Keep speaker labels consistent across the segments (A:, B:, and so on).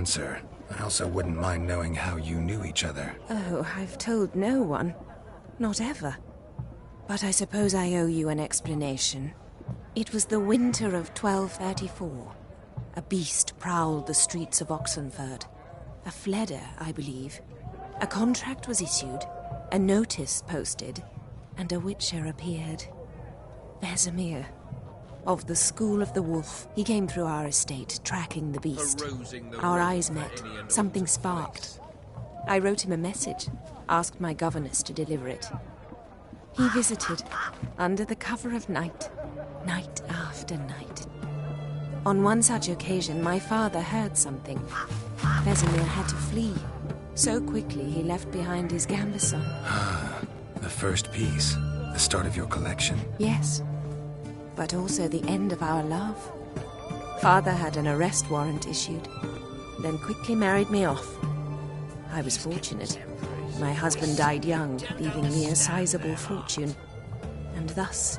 A: Sir, I also wouldn't mind knowing how you knew each other.
B: Oh, I've told no one. Not ever. But I suppose I owe you an explanation. It was the winter of 1234. A beast prowled the streets of Oxenford. A fledder, I believe. A contract was issued, a notice posted, and a witcher appeared. Vesemir. Of the School of the Wolf. He came through our estate, tracking the beast. Our eyes met. Something sparked. I wrote him a message, asked my governess to deliver it. He visited, under the cover of night, night after night. On one such occasion, my father heard something. Vesemir had to flee. So quickly, he left behind his gambeson.
A: The first piece. The start of your collection.
B: Yes. But also the end of our love. Father had an arrest warrant issued, then quickly married me off. I was fortunate. My husband died young, leaving me a sizable fortune. And thus,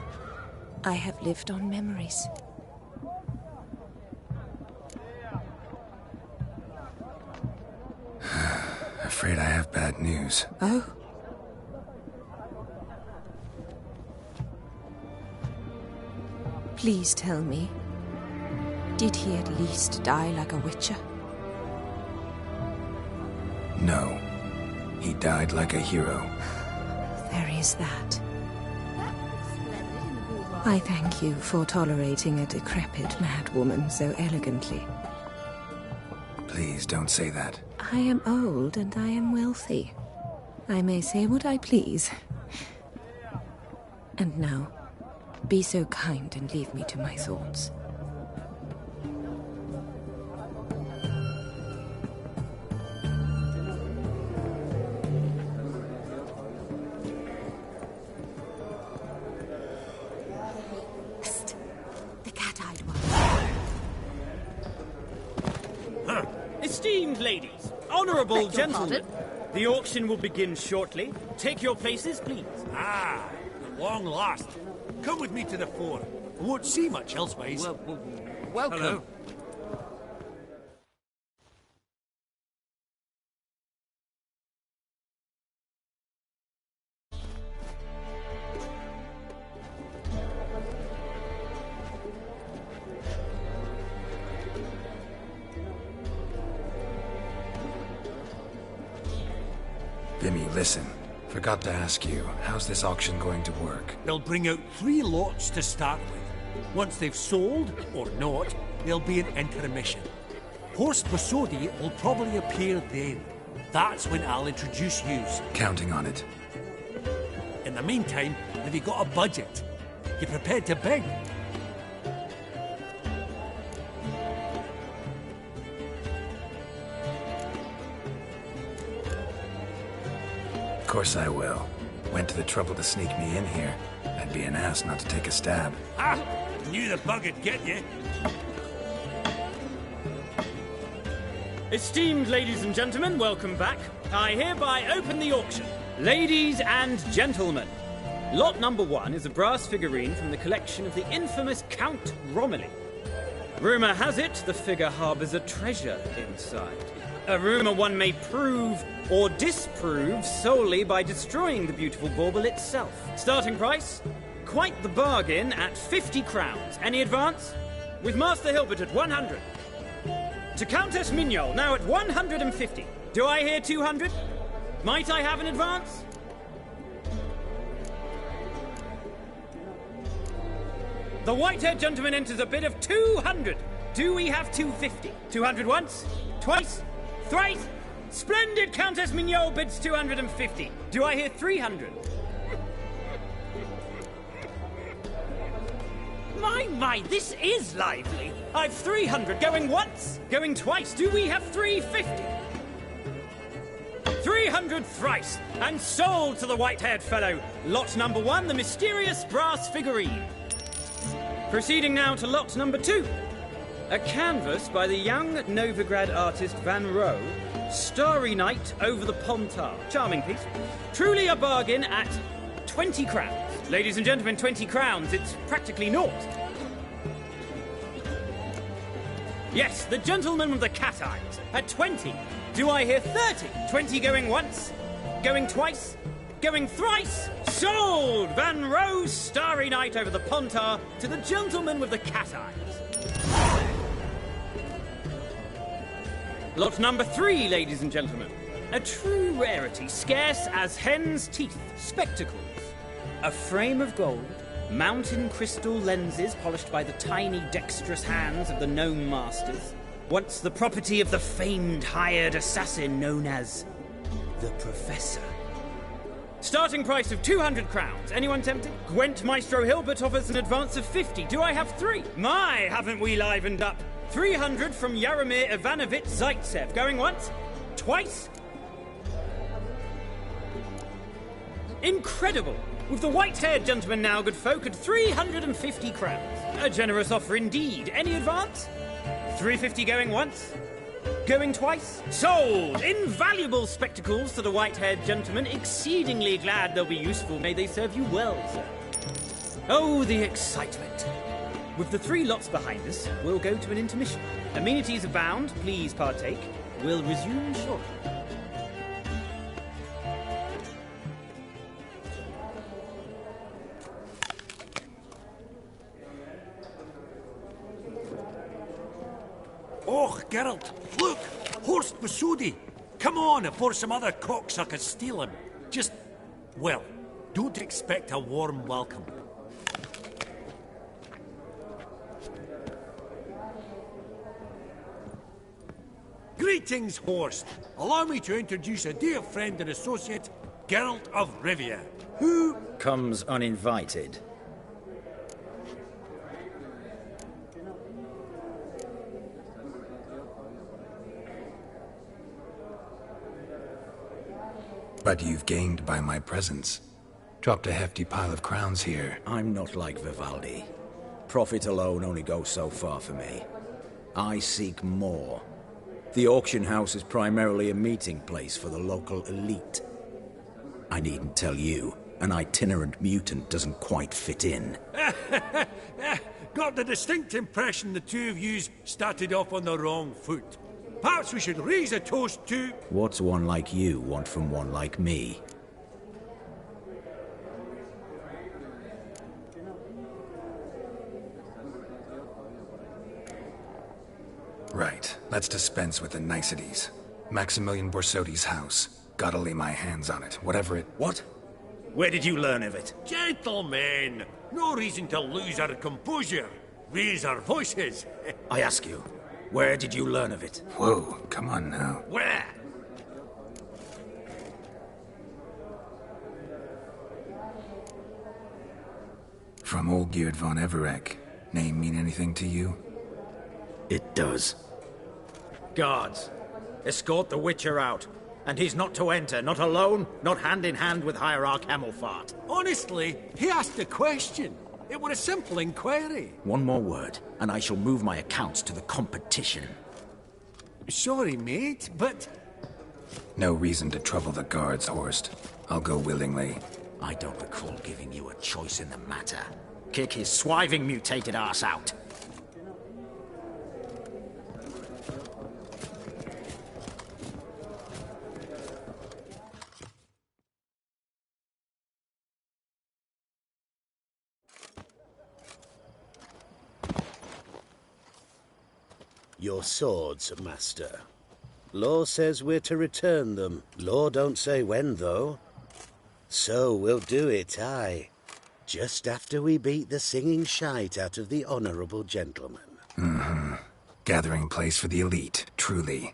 B: I have lived on memories.
A: Afraid I have bad news.
B: Oh? Please tell me, did he at least die like a witcher?
A: No. He died like a hero.
B: There is that. I thank you for tolerating a decrepit madwoman so elegantly.
A: Please don't say that.
B: I am old and I am wealthy. I may say what I please. And now, be so kind and leave me to my thoughts. Psst. The cat-eyed one.
C: Esteemed ladies, honorable gentlemen, the auction will begin shortly. Take your places, please.
D: Ah, at long last. Come with me to the fore. I won't see much elsewise.
C: Welcome.
D: Hello.
A: Vimy, listen. Forgot to ask you, how's this auction going to work?
D: They'll bring out 3 lots to start with. Once they've sold, or not, there'll be an intermission. Horst Posodi will probably appear then. That's when I'll introduce yous.
A: Counting on it.
D: In the meantime, have you got a budget? You prepared to bid?
A: Of course I will. Went to the trouble to sneak me in here. I'd be an ass not to take a stab.
D: Ah! Knew the bug would get you.
C: Esteemed ladies and gentlemen, welcome back. I hereby open the auction. Ladies and gentlemen, lot number 1 is a brass figurine from the collection of the infamous Count Romilly. Rumour has it the figure harbours a treasure inside. A rumour one may prove or disprove solely by destroying the beautiful bauble itself. Starting price? Quite the bargain at 50 crowns. Any advance? With Master Hilbert at 100. To Countess Mignol, now at 150. Do I hear 200? Might I have an advance? The white-haired gentleman enters a bid of 200. Do we have 250? 200 once? Twice? Thrice? Splendid! Countess Mignol bids 250. Do I hear 300? My, this is lively. I've 300 going once, going twice. Do we have 350? 300 thrice, and sold to the white-haired fellow. Lot number 1, the mysterious brass figurine. Proceeding now to lot number 2. A canvas by the young Novigrad artist Van Rohe, Starry Night over the Pontar. Charming piece. Truly a bargain at 20 crowns. Ladies and gentlemen, 20 crowns. It's practically naught. Yes, the gentleman with the cat eyes. At 20. Do I hear 30? 20 going once? Going twice? Going thrice? Sold! Van Roe's Starry Night over the Pontar to the gentleman with the cat eyes. Lot number 3, ladies and gentlemen. A true rarity, scarce as hen's teeth. Spectacles. A frame of gold. Mountain crystal lenses polished by the tiny, dexterous hands of the gnome masters. Once the property of the famed hired assassin known as the Professor. Starting price of 200 crowns. Anyone tempted? Gwent Maestro Hilbert offers an advance of 50. Do I have 3? My, haven't we livened up? 300 from Yaromir Ivanovich Zaitsev. Going once? Twice? Incredible! With the white-haired gentleman now, good folk, at 350 crowns. A generous offer indeed. Any advance? 350 going once? Going twice? Sold! Invaluable spectacles to the white-haired gentleman. Exceedingly glad they'll be useful. May they serve you well, sir. Oh, the excitement. With the 3 lots behind us, we'll go to an intermission. Amenities abound. Please partake. We'll resume shortly.
D: Oh, Geralt, look! Horst Basudi! Come on, before some other cocksuckers steal him. Just, well, don't expect a warm welcome. Greetings, Horst. Allow me to introduce a dear friend and associate, Geralt of Rivia, who
A: comes uninvited. But you've gained by my presence. Dropped a hefty pile of crowns here.
E: I'm not like Vivaldi. Profit alone only goes so far for me. I seek more. The auction house is primarily a meeting place for the local elite. I needn't tell you, an itinerant mutant doesn't quite fit in.
D: got the distinct impression the two of yous started off on the wrong foot. Perhaps we should raise a toast to...
E: What's one like you want from one like me?
A: Right. Let's dispense with the niceties. Maximilian Borsodi's house. Gotta lay my hands on it, whatever it...
E: What? Where did you learn of it?
D: Gentlemen, no reason to lose our composure. Raise our voices.
E: I ask you, where did you learn of it?
A: Whoa, come on now.
D: Where?
A: From old Geert von Everek. Name mean anything to you?
E: It does. Guards, escort the Witcher out. And he's not to enter, not alone, not hand in hand with Hierarch Hamelfart.
D: Honestly, he asked a question. It was a simple inquiry.
E: One more word, and I shall move my accounts to the competition.
D: Sorry, mate, but...
A: No reason to trouble the guards, Horst. I'll go willingly.
E: I don't recall giving you a choice in the matter. Kick his swiving mutated ass out.
F: Your swords, Master. Law says we're to return them. Law don't say when, though. So we'll do it, aye. Just after we beat the singing shite out of the honourable gentleman.
A: Mm-hmm. Gathering place for the elite, truly.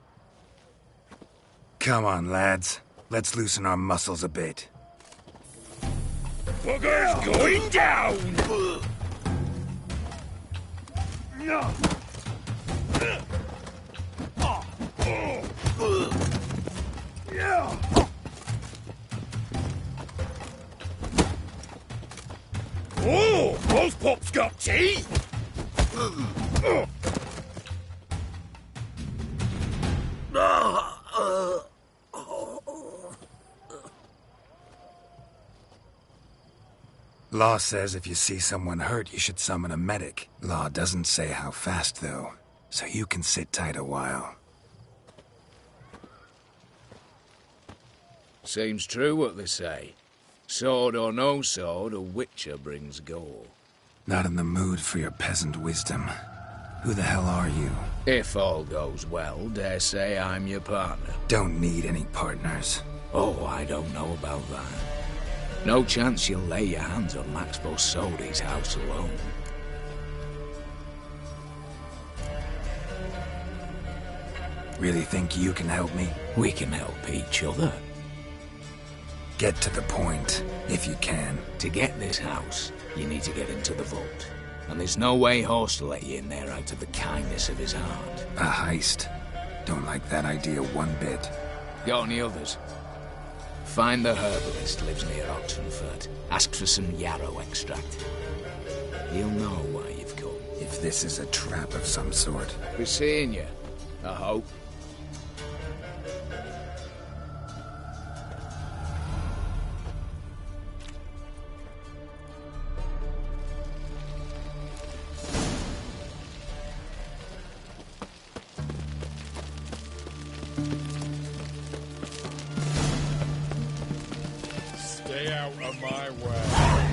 A: Come on, lads. Let's loosen our muscles a bit.
G: Bugger's going down! No! Oh, both pops got teeth!
A: Law says if you see someone hurt, you should summon a medic. Law doesn't say how fast, though. so you can sit tight a while.
H: Seems true what they say. Sword or no sword, a witcher brings gore.
A: Not in the mood for your peasant wisdom. Who the hell are you?
H: If all goes well, dare say I'm your partner.
A: Don't need any partners.
H: Oh, I don't know about that. No chance you'll lay your hands on Max Bosodi's house alone.
A: Really think you can help me?
H: We can help each other.
A: Get to the point, if you can.
H: To get this house, you need to get into the vault. And there's no way Horst will let you in there out of the kindness of his heart.
A: A heist. Don't like that idea one bit.
H: Got any others? Find the herbalist, lives near Oxenfurt. Ask for some yarrow extract. He'll know why you've come.
A: If this is a trap of some sort.
H: Be seeing you, I hope.
G: Stay out of my way.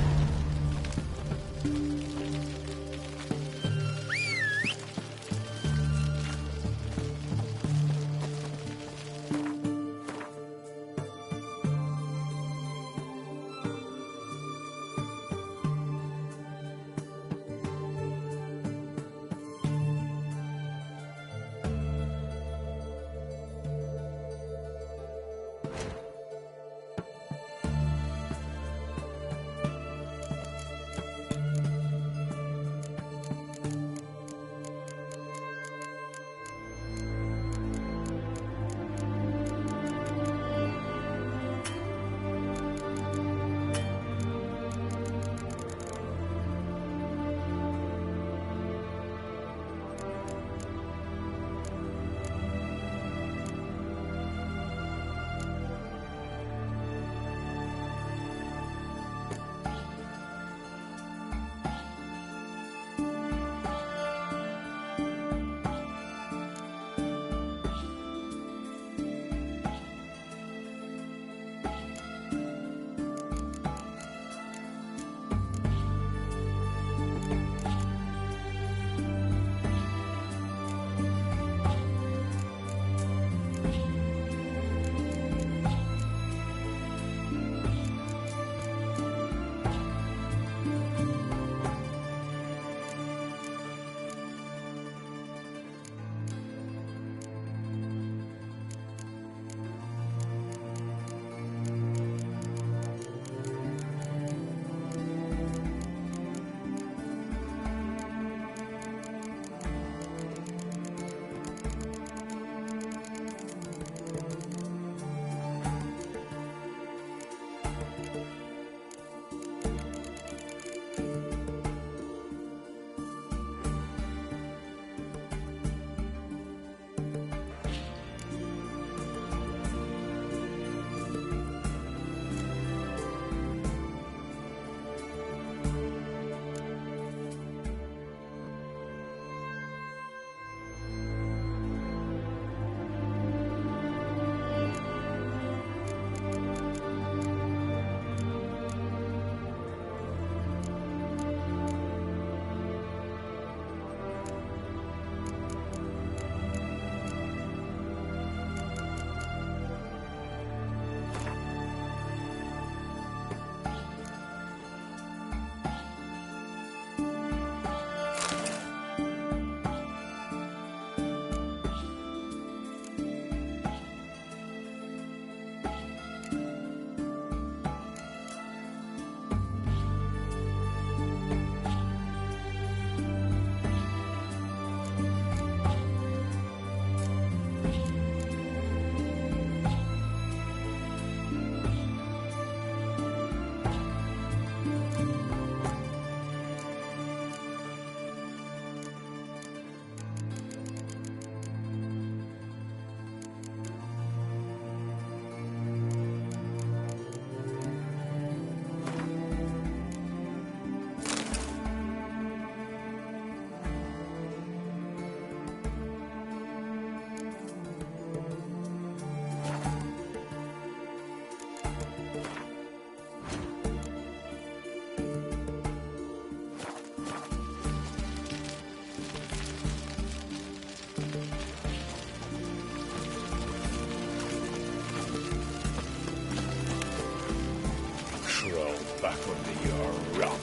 G: back under your rock.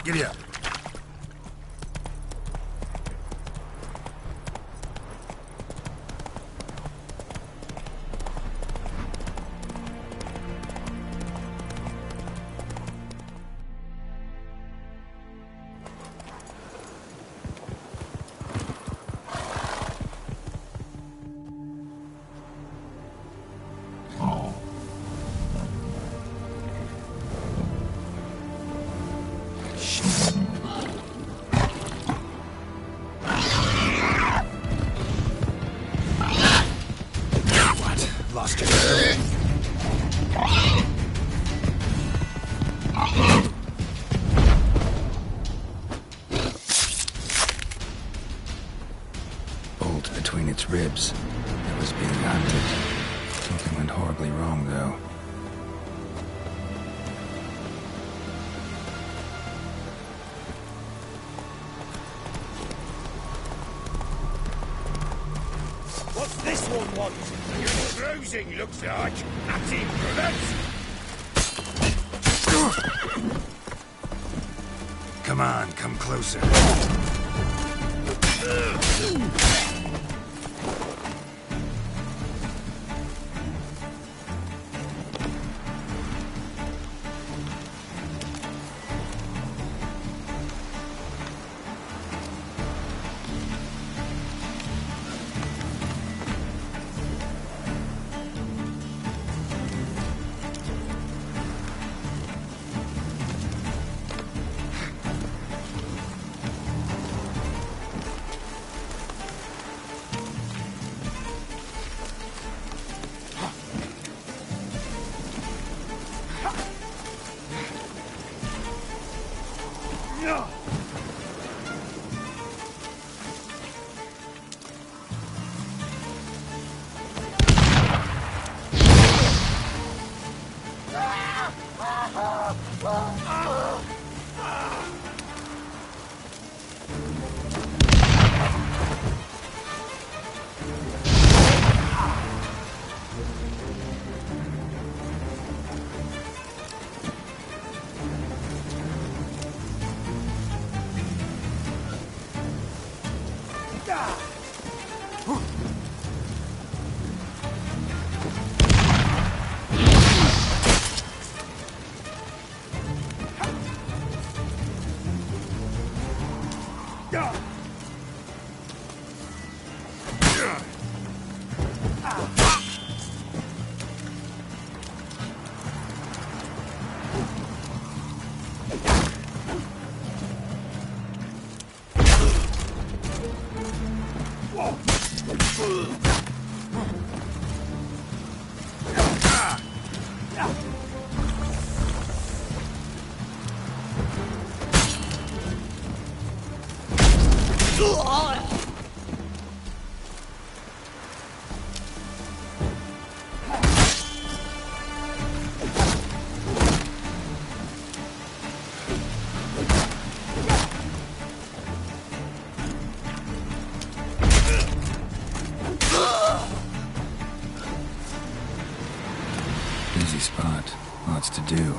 A: Giddy up. Lost you. Bolt between its ribs. It was being hunted. Something went horribly wrong, though.
G: What's this one want? You're bruising, looks like. Acting bullets.
A: Come on, come closer. Busy spot. Lots to do.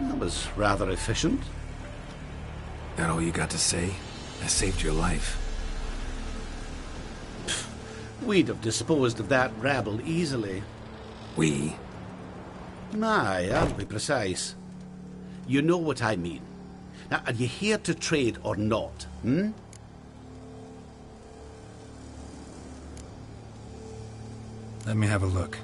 F: That was rather efficient.
A: That all you got to say? I saved your life.
F: We'd have disposed of that rabble easily.
A: We?
I: Aye, I'll be precise. You know what I mean. Now, are you here to trade or not, hmm?
A: Let me have a look.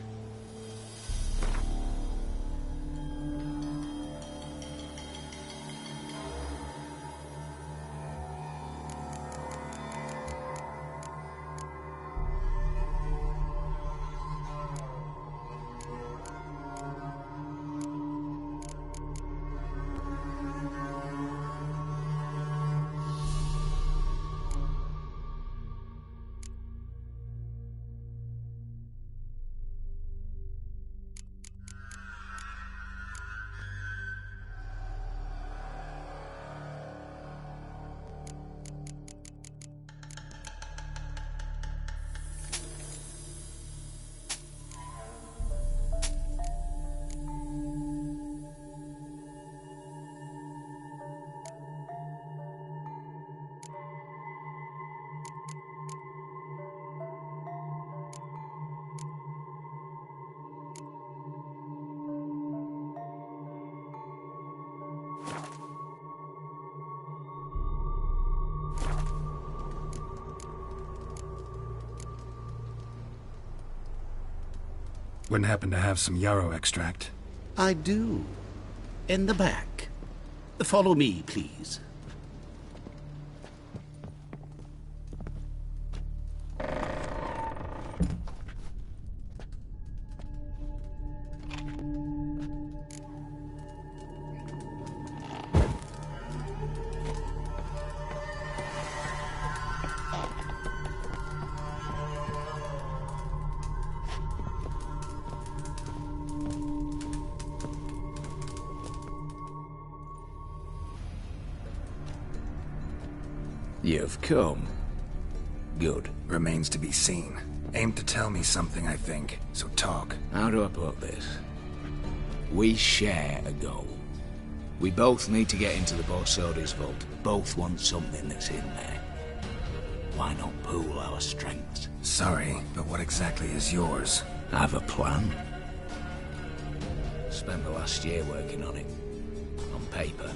A: Wouldn't happen to have some yarrow extract?
I: I do. In the back. Follow me, please.
H: You've come. Good.
A: Remains to be seen. Aim to tell me something, I think. So talk.
H: How do I put this? We share a goal. We both need to get into the Borsodi's vault. Both want something that's in there. Why not pool our strengths?
A: Sorry, but what exactly is yours?
H: I have a plan. Spent the last year working on it. On paper.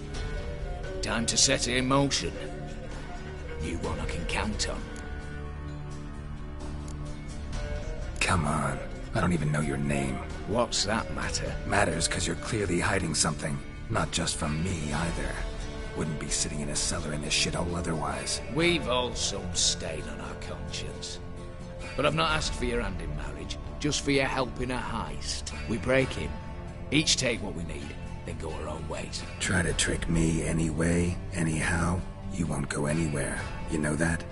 H: Time to set it in motion. You one I can count on.
A: Come on. I don't even know your name.
H: What's that matter?
A: Matters because you're clearly hiding something. Not just from me, either. Wouldn't be sitting in a cellar in this shithole otherwise.
H: We've all some stain on our conscience. But I've not asked for your hand in marriage, just for your help in a heist. We break in, each take what we need, then go our own ways.
A: Try to trick me anyway, anyhow, you won't go anywhere. You know that?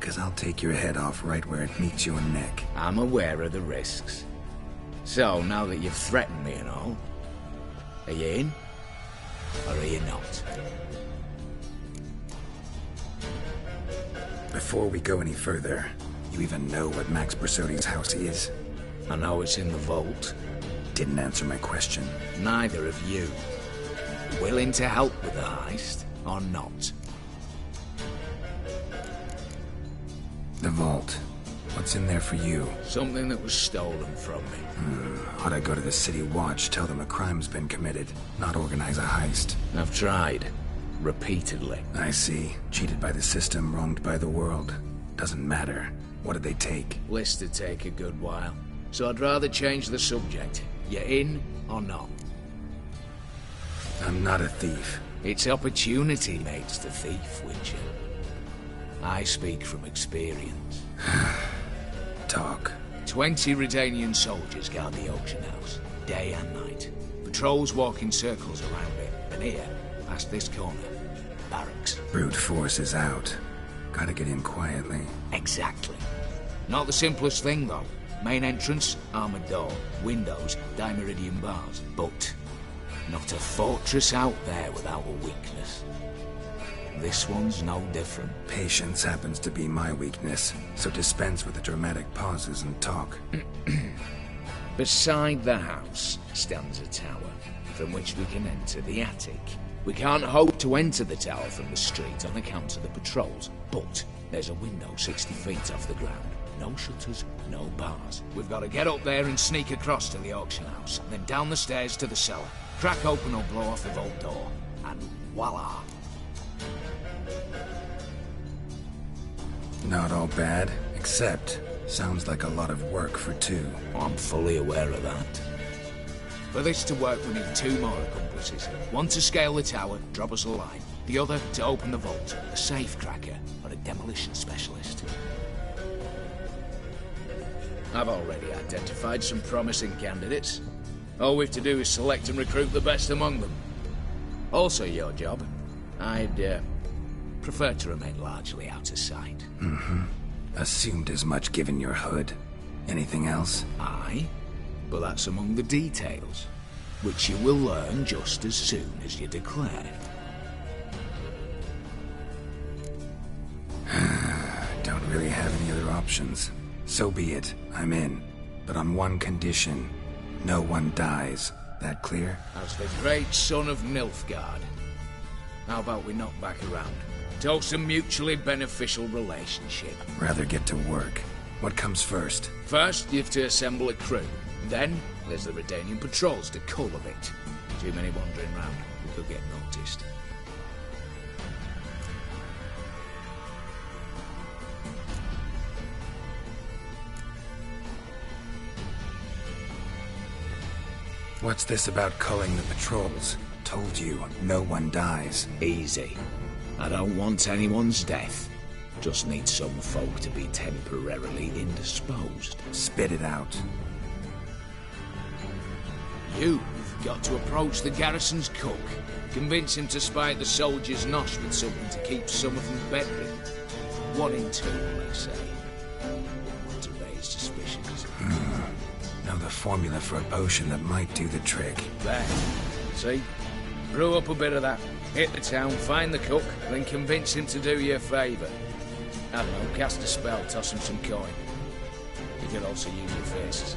A: 'Cause I'll take your head off right where it meets your neck.
H: I'm aware of the risks. So, now that you've threatened me and all, are you in? Or are you not?
A: Before we go any further, you even know what Max Borsodi's house is?
H: I know it's in the vault.
A: Didn't answer my question.
H: Neither of you. Willing to help with the heist, or not?
A: The vault. What's in there for you?
H: Something that was stolen from me.
A: Ought I go to the City Watch, tell them a crime's been committed, not organize a heist?
H: I've tried. Repeatedly.
A: I see. Cheated by the system, wronged by the world. Doesn't matter. What did they take?
H: List to take a good while. So I'd rather change the subject. You in or not?
A: I'm not a thief.
H: It's opportunity makes the thief, Witcher. I speak from experience.
A: Talk.
H: 20 Redanian soldiers guard the auction house, day and night. Patrols walk in circles around it, and here, past this corner, barracks.
A: Brute force is out. Gotta get in quietly.
H: Exactly. Not the simplest thing, though. Main entrance, armored door, windows, dimeridian bars. But not a fortress out there without a weakness. This one's no different.
A: Patience happens to be my weakness, so dispense with the dramatic pauses and talk.
H: Beside the house stands a tower, from which we can enter the attic. We can't hope to enter the tower from the street on account of the patrols, but There's a window 60 feet off the ground. No shutters, no bars. We've got to get up there and sneak across to the auction house, then down the stairs to the cellar. Crack open or blow off the vault door, and voila!
A: Not all bad, except sounds like a lot of work for two.
H: I'm fully aware of that. For this to work, we need two more accomplices. One to scale the tower, drop us a line. The other to open the vault, a safe cracker or a demolition specialist. I've already identified some promising candidates. All we've to do is select and recruit the best among them. Also your job. I'd prefer to remain largely out of sight.
A: Assumed as much given your hood. Anything else?
H: Aye, but that's among the details, which you will learn just as soon as you declare.
A: Don't really have any other options. So be it. I'm in. But on one condition. No one dies. That clear?
H: As the great son of Nilfgaard. How about we knock back around? Toast a mutually beneficial relationship.
A: Rather get to work. What comes first?
H: First, you have to assemble a crew. Then, there's the Redanian patrols to cultivate. Too many wandering round. We could get noticed.
A: What's this about culling the patrols? Told you, no one dies.
H: Easy. I don't want anyone's death. Just need some folk to be temporarily indisposed.
A: Spit it out.
H: You've got to approach the garrison's cook. Convince him to spite the soldiers' nosh with something to keep some of them bedridden. 1 in 2, let's say. To raise suspicions.
A: Know the formula for a potion that might do the trick.
H: There. See? Brew up a bit of that. Hit the town, find the cook, then convince him to do you a favour. I don't know, cast a spell, toss him some coin. You could also use your faces.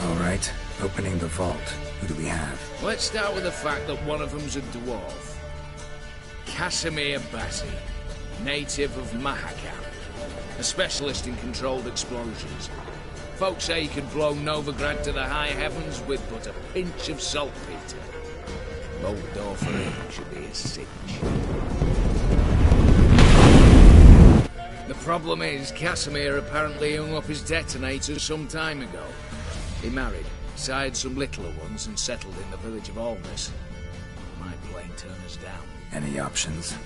A: Alright, opening the vault. Who do we have?
H: Let's start with the fact that one of them's a dwarf. Casimir Bassi, native of Mahakam. A specialist in controlled explosions. Folks say he could blow Novigrad to the high heavens with but a pinch of saltpeter. Bolt door for him should be a cinch. The problem is, Casimir apparently hung up his detonators some time ago. He married, sired some littler ones, and settled in the village of Alness. Might plain turn us down.
A: Any options?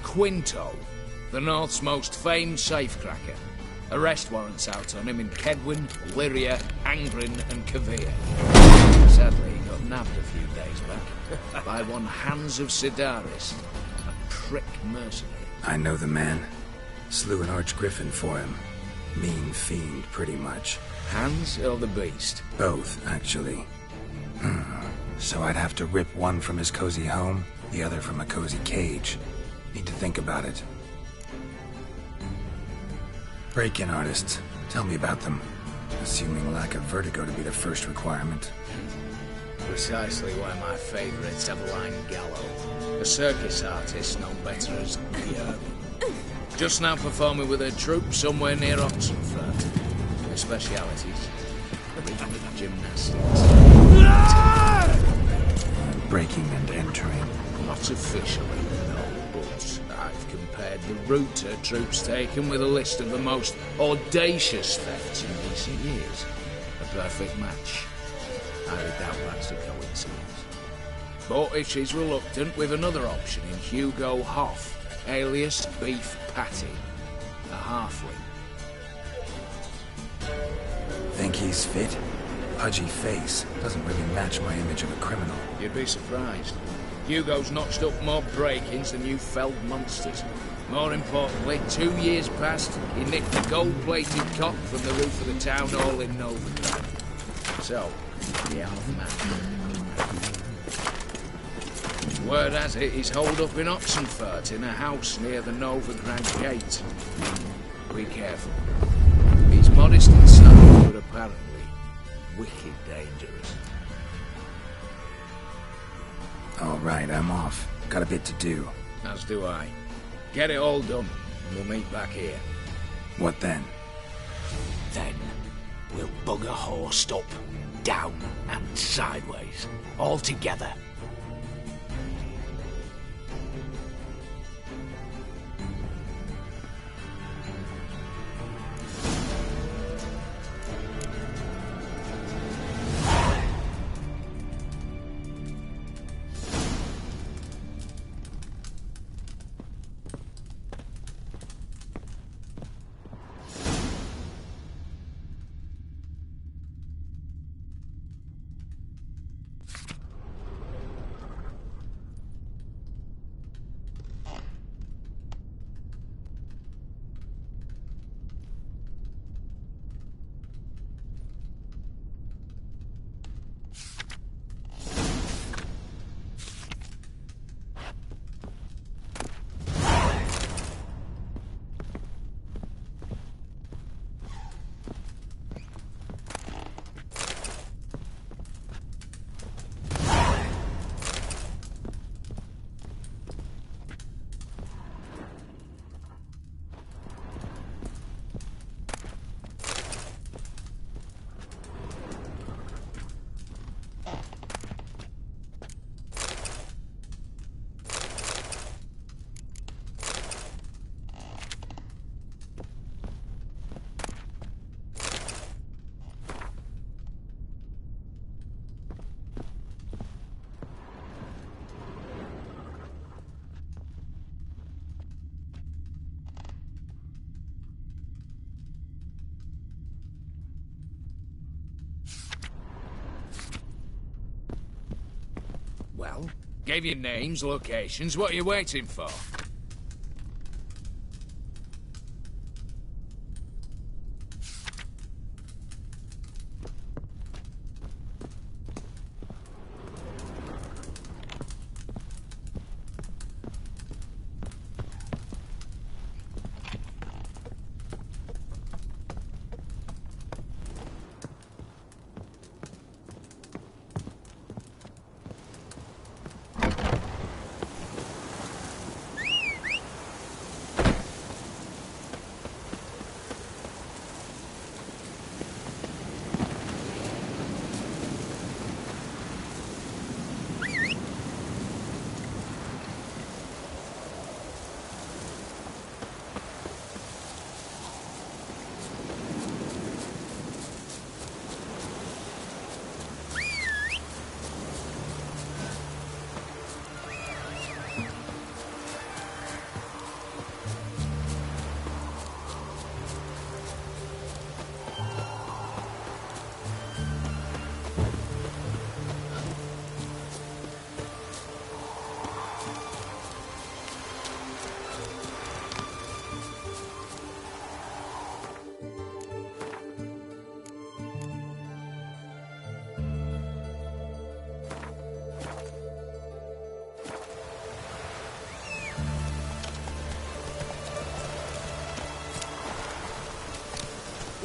H: Quinto, the North's most famed safecracker. Arrest warrants out on him in Kedwin, Lyria, Angrin, and Kavir. Sadly, he got nabbed a few days back by one Hans of Sidaris, a prick mercenary.
A: I know the man. Slew an archgriffin for him. Mean fiend, pretty much.
H: Hans or the beast?
A: Both, actually. So I'd have to rip one from his cozy home, the other from a cozy cage. Need to think about it. Break-in artists. Tell me about them. Assuming lack of vertigo to be the first requirement.
H: Precisely why my favourite's Eveline Gallo, a circus artist known better as Björn. Just now performing with her troupe somewhere near Oxenfurt. Her specialities: rhythmic gymnastics.
A: Breaking and entering.
H: Not officially, no, but I've compared the route her troope's taken with a list of the most audacious thefts in recent years. A perfect match. I doubt that's a coincidence. But if she's reluctant, we've another option in Hugo Hoff, alias Beef Patty, a halfling.
A: Think he's fit? Pudgy face. Doesn't really match my image of a criminal.
H: You'd be surprised. Hugo's notched up more break-ins than you felled monsters. More importantly, 2 years past, he nicked the gold-plated cock from the roof of the town hall in Novigrad. So, yeah, man. Word has it, he's holed up in Oxenfurt in a house near the Novigrad gate. Be careful. He's modest inside, but apparently wicked dangerous.
A: All right, I'm off. Got a bit to do.
H: As do I. Get it all done, and we'll meet back here.
A: What then?
H: Then we'll bugger horsed up, down and sideways, all together. Well, gave you names, locations. What are you waiting for?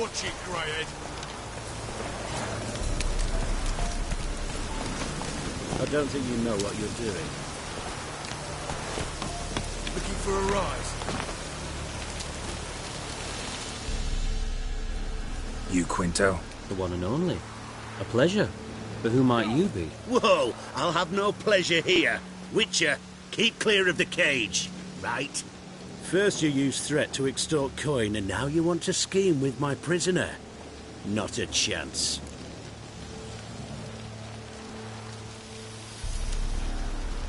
G: Watch it, Greyhead.
F: I don't think you know what you're doing.
G: Looking for a rise?
A: You, Quinto?
J: The one and only. A pleasure. But who might you be?
F: Whoa! I'll have no pleasure here. Witcher, keep clear of the cage, right? First you used threat to extort coin, and now you want to scheme with my prisoner. Not a chance.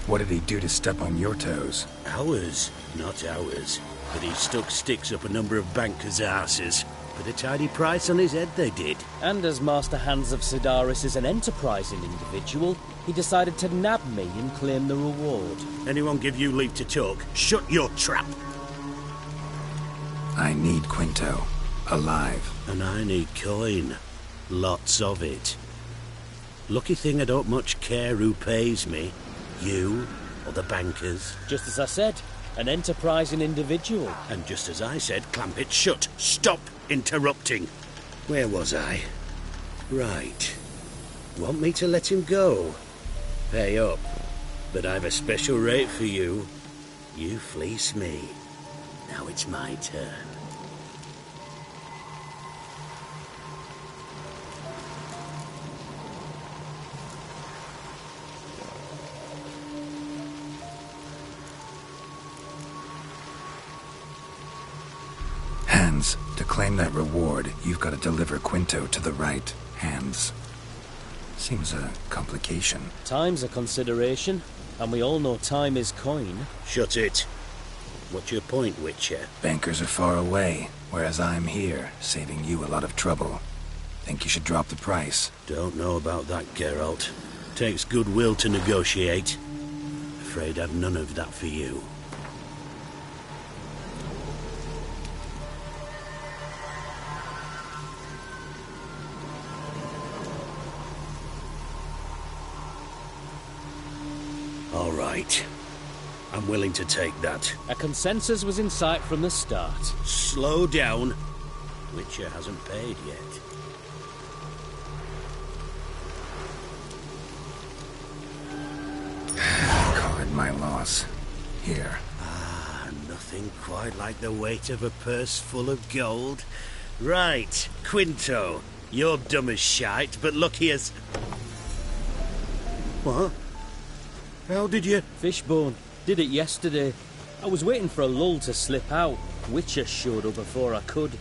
A: What did he do to step on your toes?
F: Ours, not ours. But he stuck sticks up a number of bankers' arses. Put a tidy price on his head, they did.
J: And as Master Hans of Sidaris is an enterprising individual, he decided to nab me and claim the reward.
F: Anyone give you leave to talk? Shut your trap!
A: I need Quinto. Alive.
F: And I need coin. Lots of it. Lucky thing I don't much care who pays me. You or the bankers.
J: Just as I said, an enterprising individual.
F: And just as I said, clamp it shut. Stop interrupting. Where was I? Right. Want me to let him go? Pay up. But I've a special rate for you. You fleece me. Now it's my turn.
A: Hands. To claim that reward, you've got to deliver Quinto to the right hands. Seems a complication.
J: Time's a consideration, and we all know time is coin.
F: Shut it. What's your point, Witcher?
A: Bankers are far away, whereas I'm here, saving you a lot of trouble. Think you should drop the price?
F: Don't know about that, Geralt. Takes goodwill to negotiate. Afraid I've none of that for you. All right. I'm willing to take that.
J: A consensus was in sight from the start.
F: Slow down. Witcher hasn't paid yet.
A: Call it my loss. Here.
F: Nothing quite like the weight of a purse full of gold. Right, Quinto. You're dumb as shite, but lucky as... What? How did you...
J: Fishbone. Did it yesterday. I was waiting for a lull to slip out. Witcher showed up before I could.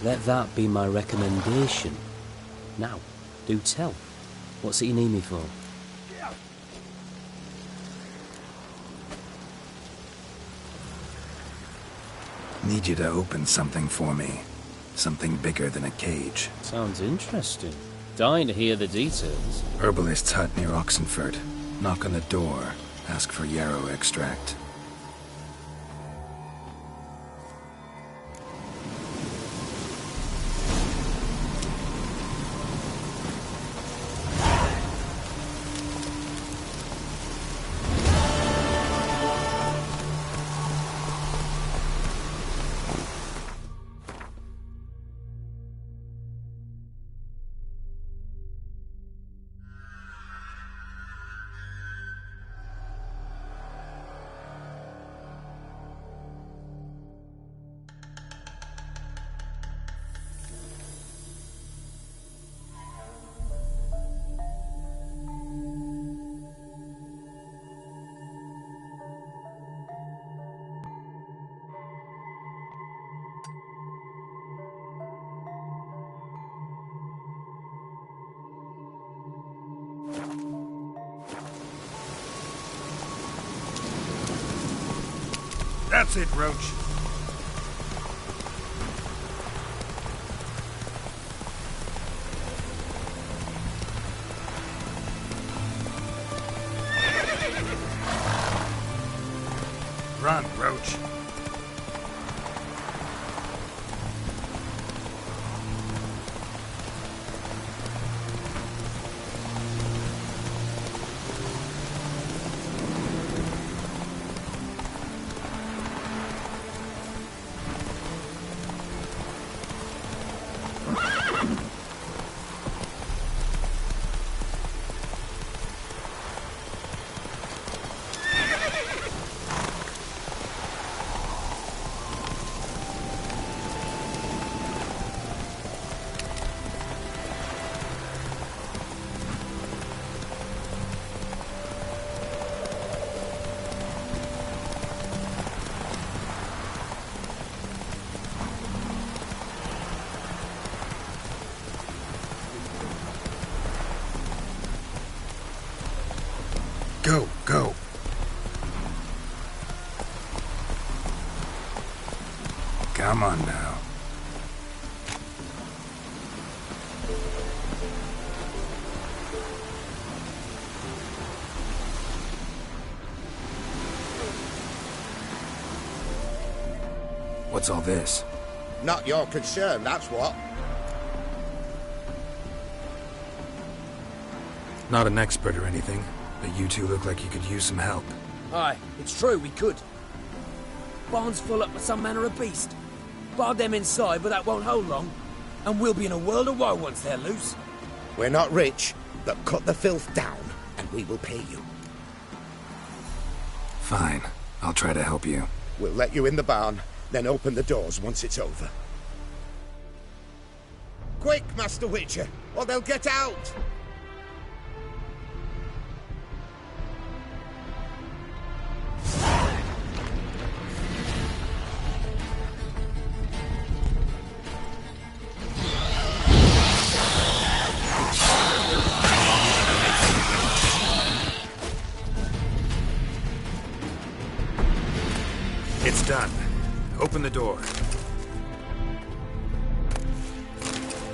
J: Let that be my recommendation. Now, do tell. What's it you need me for?
A: Need you to open something for me. Something bigger than a cage.
J: Sounds interesting. Dying to hear the details.
A: Herbalist's hut near Oxenfurt. Knock on the door. Ask for yarrow extract. That's it, Roach. Run, Roach. Go, go. Come on now. What's all this?
G: Not your concern, that's what.
A: Not an expert or anything, but you two look like you could use some help.
K: Aye, it's true, we could. Barn's full up with some manner of beast. Bar them inside, but that won't hold long. And we'll be in a world of woe once they're loose.
G: We're not rich, but cut the filth down and we will pay you.
A: Fine. I'll try to help you.
G: We'll let you in the barn, then open the doors once it's over. Quick, Master Witcher, or they'll get out!
A: It's done. Open the door.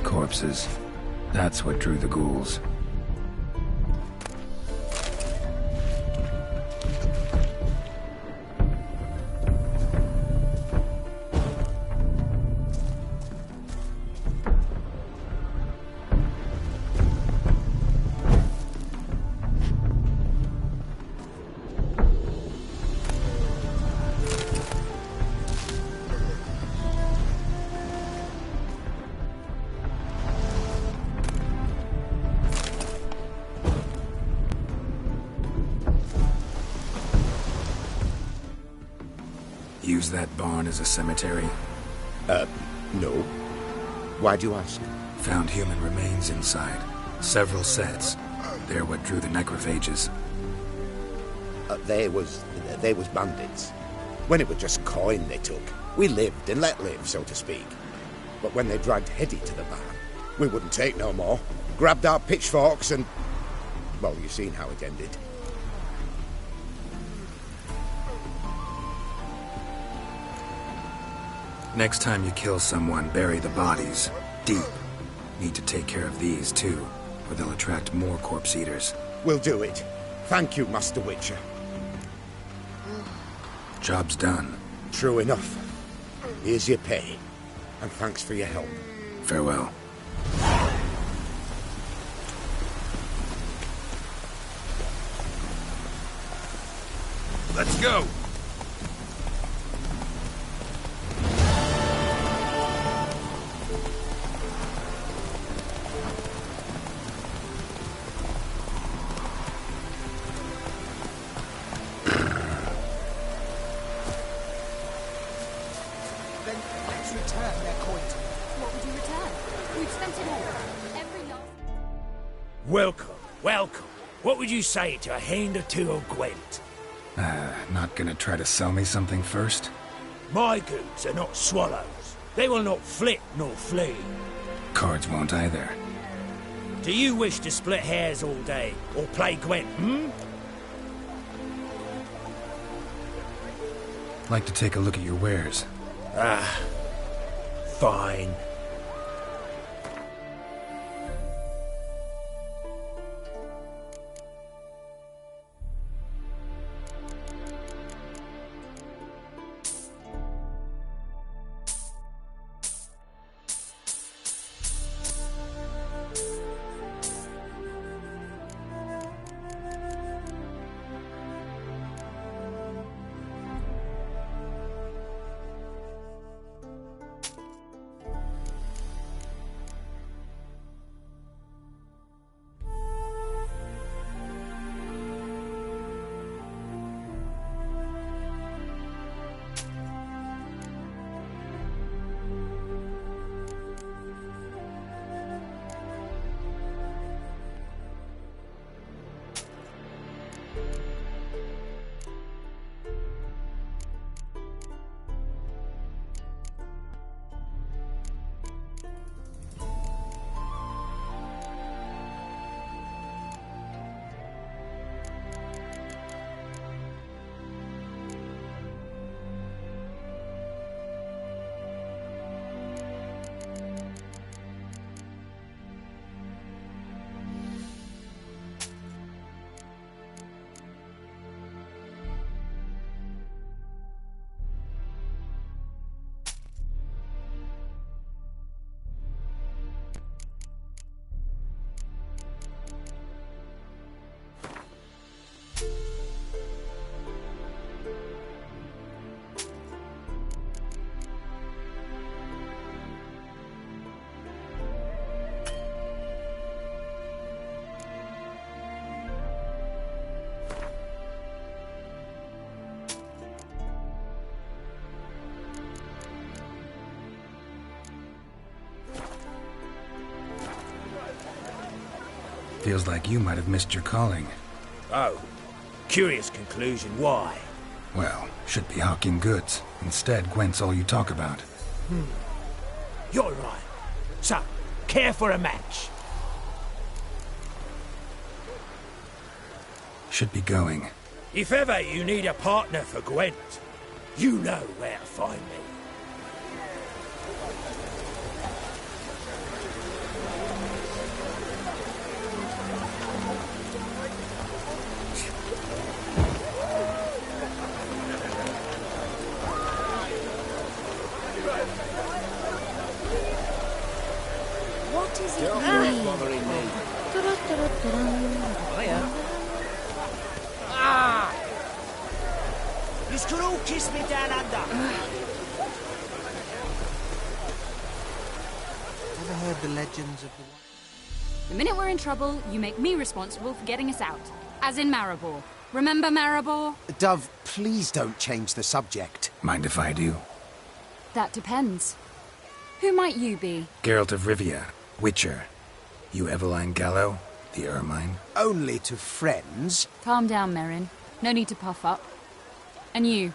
A: Corpses. That's what drew the ghouls. Use that barn as a cemetery?
G: No. Why'd you ask?
A: Found human remains inside. Several sets. They're what drew the necrophages.
G: They was bandits. When it was just coin they took, we lived and let live, so to speak. But when they dragged Hetty to the barn, we wouldn't take no more. Grabbed our pitchforks and... well, you've seen how it ended.
A: Next time you kill someone, bury the bodies. Deep. Need to take care of these, too, or they'll attract more corpse eaters.
G: We'll do it. Thank you, Master Witcher.
A: Job's done.
G: True enough. Here's your pay. And thanks for your help.
A: Farewell. Let's go!
G: Welcome, welcome. What would you say to a hand or two of Gwent?
A: Not gonna try to sell me something first?
G: My goods are not swallows. They will not flit nor flee.
A: Cards won't either.
G: Do you wish to split hairs all day, or play Gwent,
A: Like to take a look at your wares.
G: Fine.
A: Feels like you might have missed your calling.
K: Oh, curious conclusion. Why?
A: Well, should be hawking goods. Instead, Gwent's all you talk about.
K: You're right. So, care for a match?
A: Should be going.
K: If ever you need a partner for Gwent, you know where to find me.
B: What is it
K: Don't bothering me. You could all kiss me down under.
L: Ever heard the legends of the...
M: The minute we're in trouble, you make me responsible for getting us out. As in Maribor. Remember Maribor?
L: Dove, please don't change the subject.
A: Mind if I do?
M: That depends. Who might you be?
A: Geralt of Rivia, Witcher. You Eveline Gallo, the Ermine.
L: Only to friends.
M: Calm down, Merrin. No need to puff up. And you,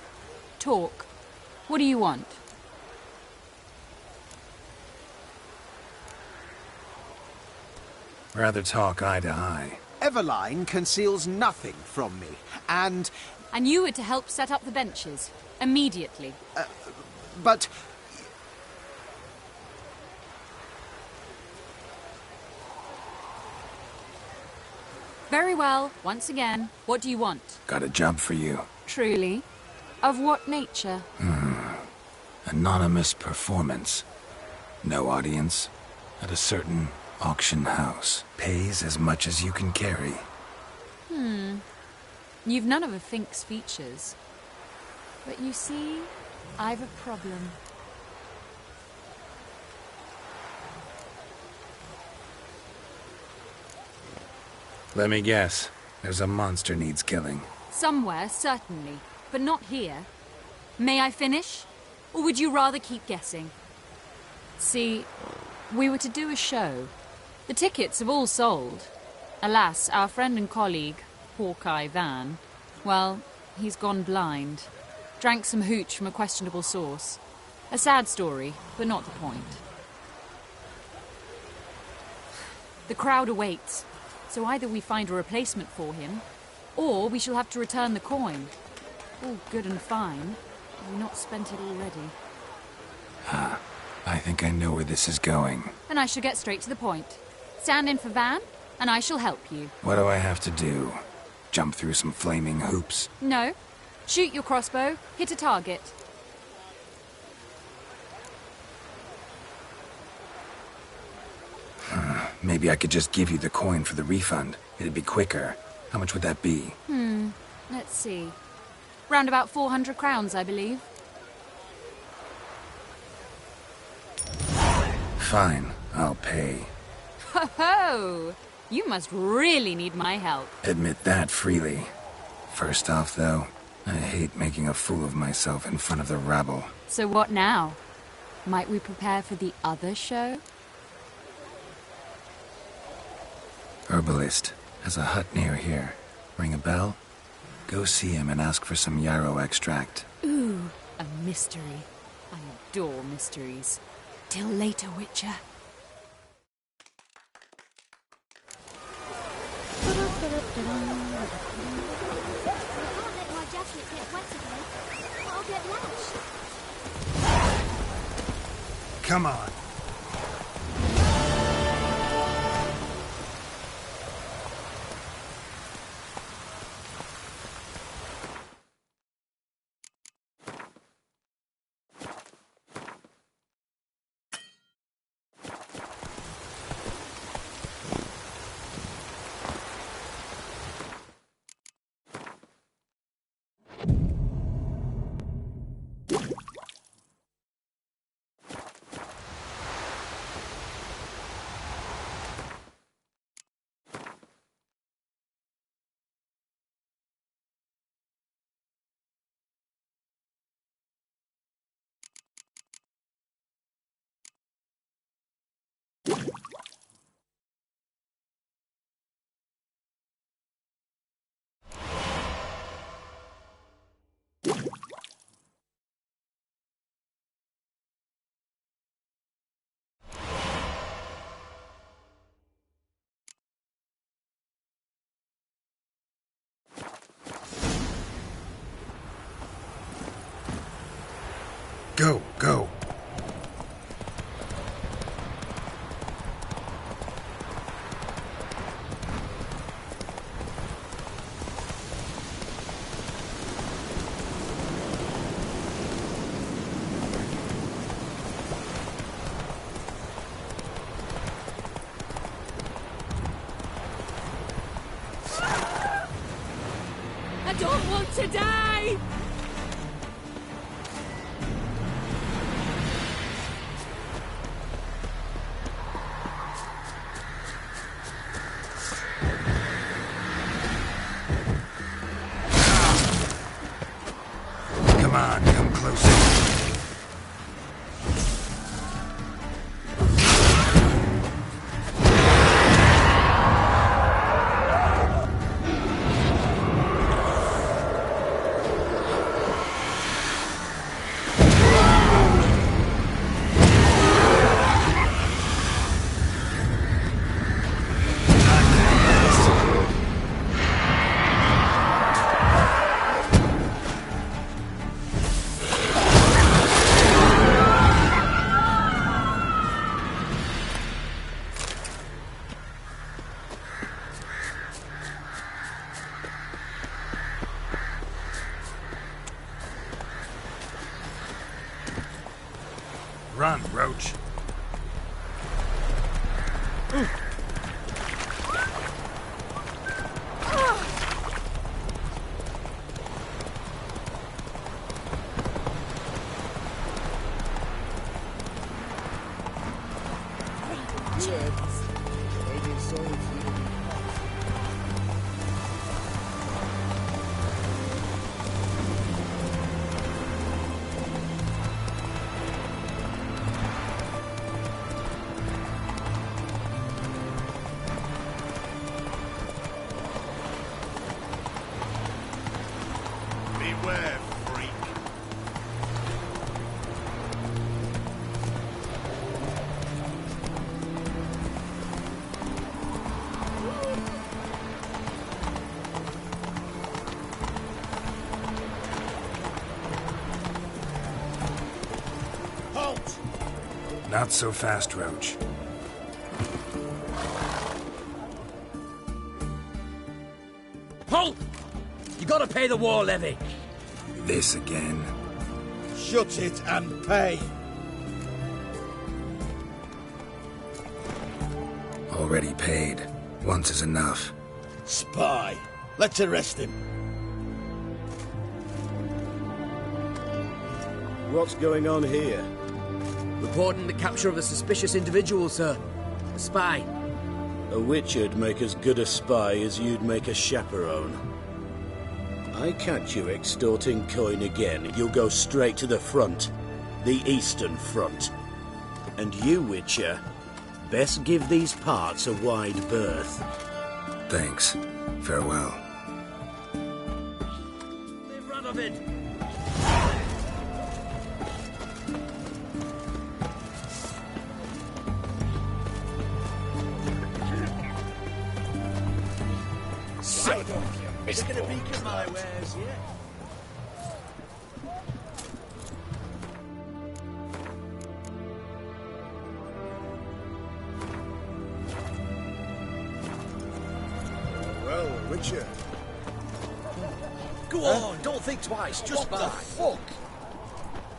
M: talk. What do you want?
A: Rather talk eye to eye.
L: Eveline conceals nothing from me, and...
M: And you were to help set up the benches. Immediately.
L: But...
M: Very well. Once again, what do you want?
A: Got a job for you.
M: Truly? Of what nature?
A: Anonymous performance. No audience. At a certain auction house. Pays as much as you can carry.
M: You've none of a Fink's features. But you see, I've a problem.
A: Let me guess. There's a monster needs killing.
M: Somewhere, certainly. But not here. May I finish? Or would you rather keep guessing? See, we were to do a show. The tickets have all sold. Alas, our friend and colleague, Hawkeye Van, well, he's gone blind. Drank some hooch from a questionable source. A sad story, but not the point. The crowd awaits, so either we find a replacement for him, or we shall have to return the coin. All good and fine. Have we not spent it already?
A: I think I know where this is going.
M: And I shall get straight to the point. Stand in for Van, and I shall help you.
A: What do I have to do? Jump through some flaming hoops?
M: No. Shoot your crossbow, hit a target.
A: Maybe I could just give you the coin for the refund. It'd be quicker. How much would that be?
M: Let's see. Round about 400 crowns, I believe.
A: Fine, I'll pay.
M: Ho ho! You must really need my help.
A: Admit that freely. First off, though, I hate making a fool of myself in front of the rabble.
M: So what now? Might we prepare for the other show?
A: Herbalist has a hut near here. Ring a bell? Go see him and ask for some yarrow extract.
M: Ooh, a mystery. I adore mysteries. Till later, Witcher.
A: Come on. Go, go.
K: I don't want to die!
A: Come on, come closer. Run, Roach.
G: Beware, freak. Halt!
A: Not so fast, Roach.
K: Halt! You gotta pay the war levy.
A: This again.
G: Shut it and pay.
A: Already paid. Once is enough.
G: Spy. Let's arrest him.
K: What's going on here? Reporting the capture of a suspicious individual, sir. A spy.
F: A witcher'd make as good a spy as you'd make a chaperone. I catch you extorting coin again, you'll go straight to the front. The Eastern Front. And you, Witcher, best give these parts a wide berth.
A: Thanks. Farewell.
K: Leave Radovid!
G: Taking a peek at my wares, yeah? Well, Witcher.
L: Go on, don't think twice, just buy.
G: Fuck!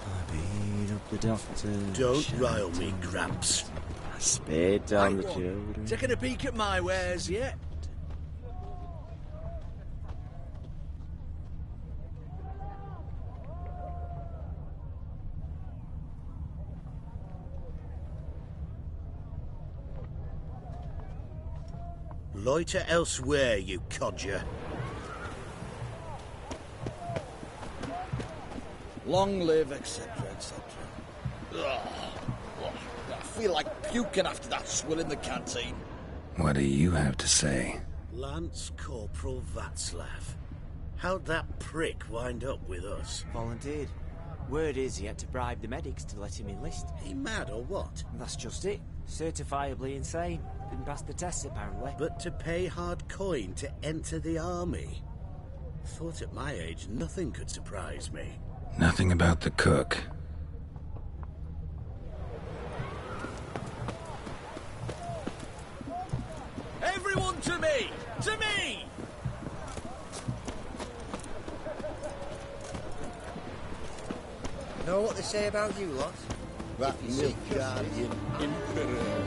J: I beat up the doctor.
F: Don't rile me, Gramps.
J: I spit down the children.
L: Taking a peek at my wares yet?
F: Loiter elsewhere, you codger.
L: Long live, etc., etc. I feel like puking after that swill in the canteen.
A: What do you have to say?
F: Lance Corporal Václav. How'd that prick wind up with us?
N: Volunteered. Word is he had to bribe the medics to let him enlist.
F: He mad or what?
N: That's just it. Certifiably insane. Didn't pass the tests, apparently.
F: But to pay hard coin to enter the army? Thought at my age nothing could surprise me.
A: Nothing about the cook.
O: Know what they say about you lot?
I: That milk guardian emperor.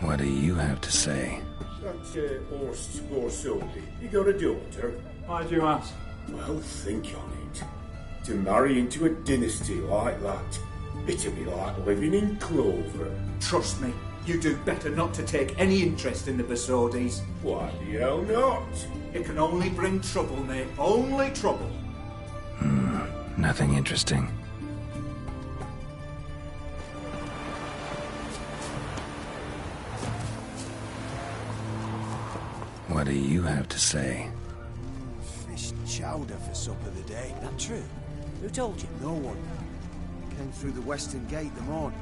A: What do you have to say?
P: That Horst Scorsone, you got a daughter?
Q: Why do you ask?
P: Well, think on it. To marry into a dynasty like that, it'd be like living in clover.
Q: Trust me, you do better not to take any interest in the Besodis.
P: Why the hell not?
Q: It can only bring trouble, mate. Only trouble.
A: Nothing interesting. What do you have to say?
O: Fish chowder for supper the day. That true? Who told you? No one. Came through the western gate the morning.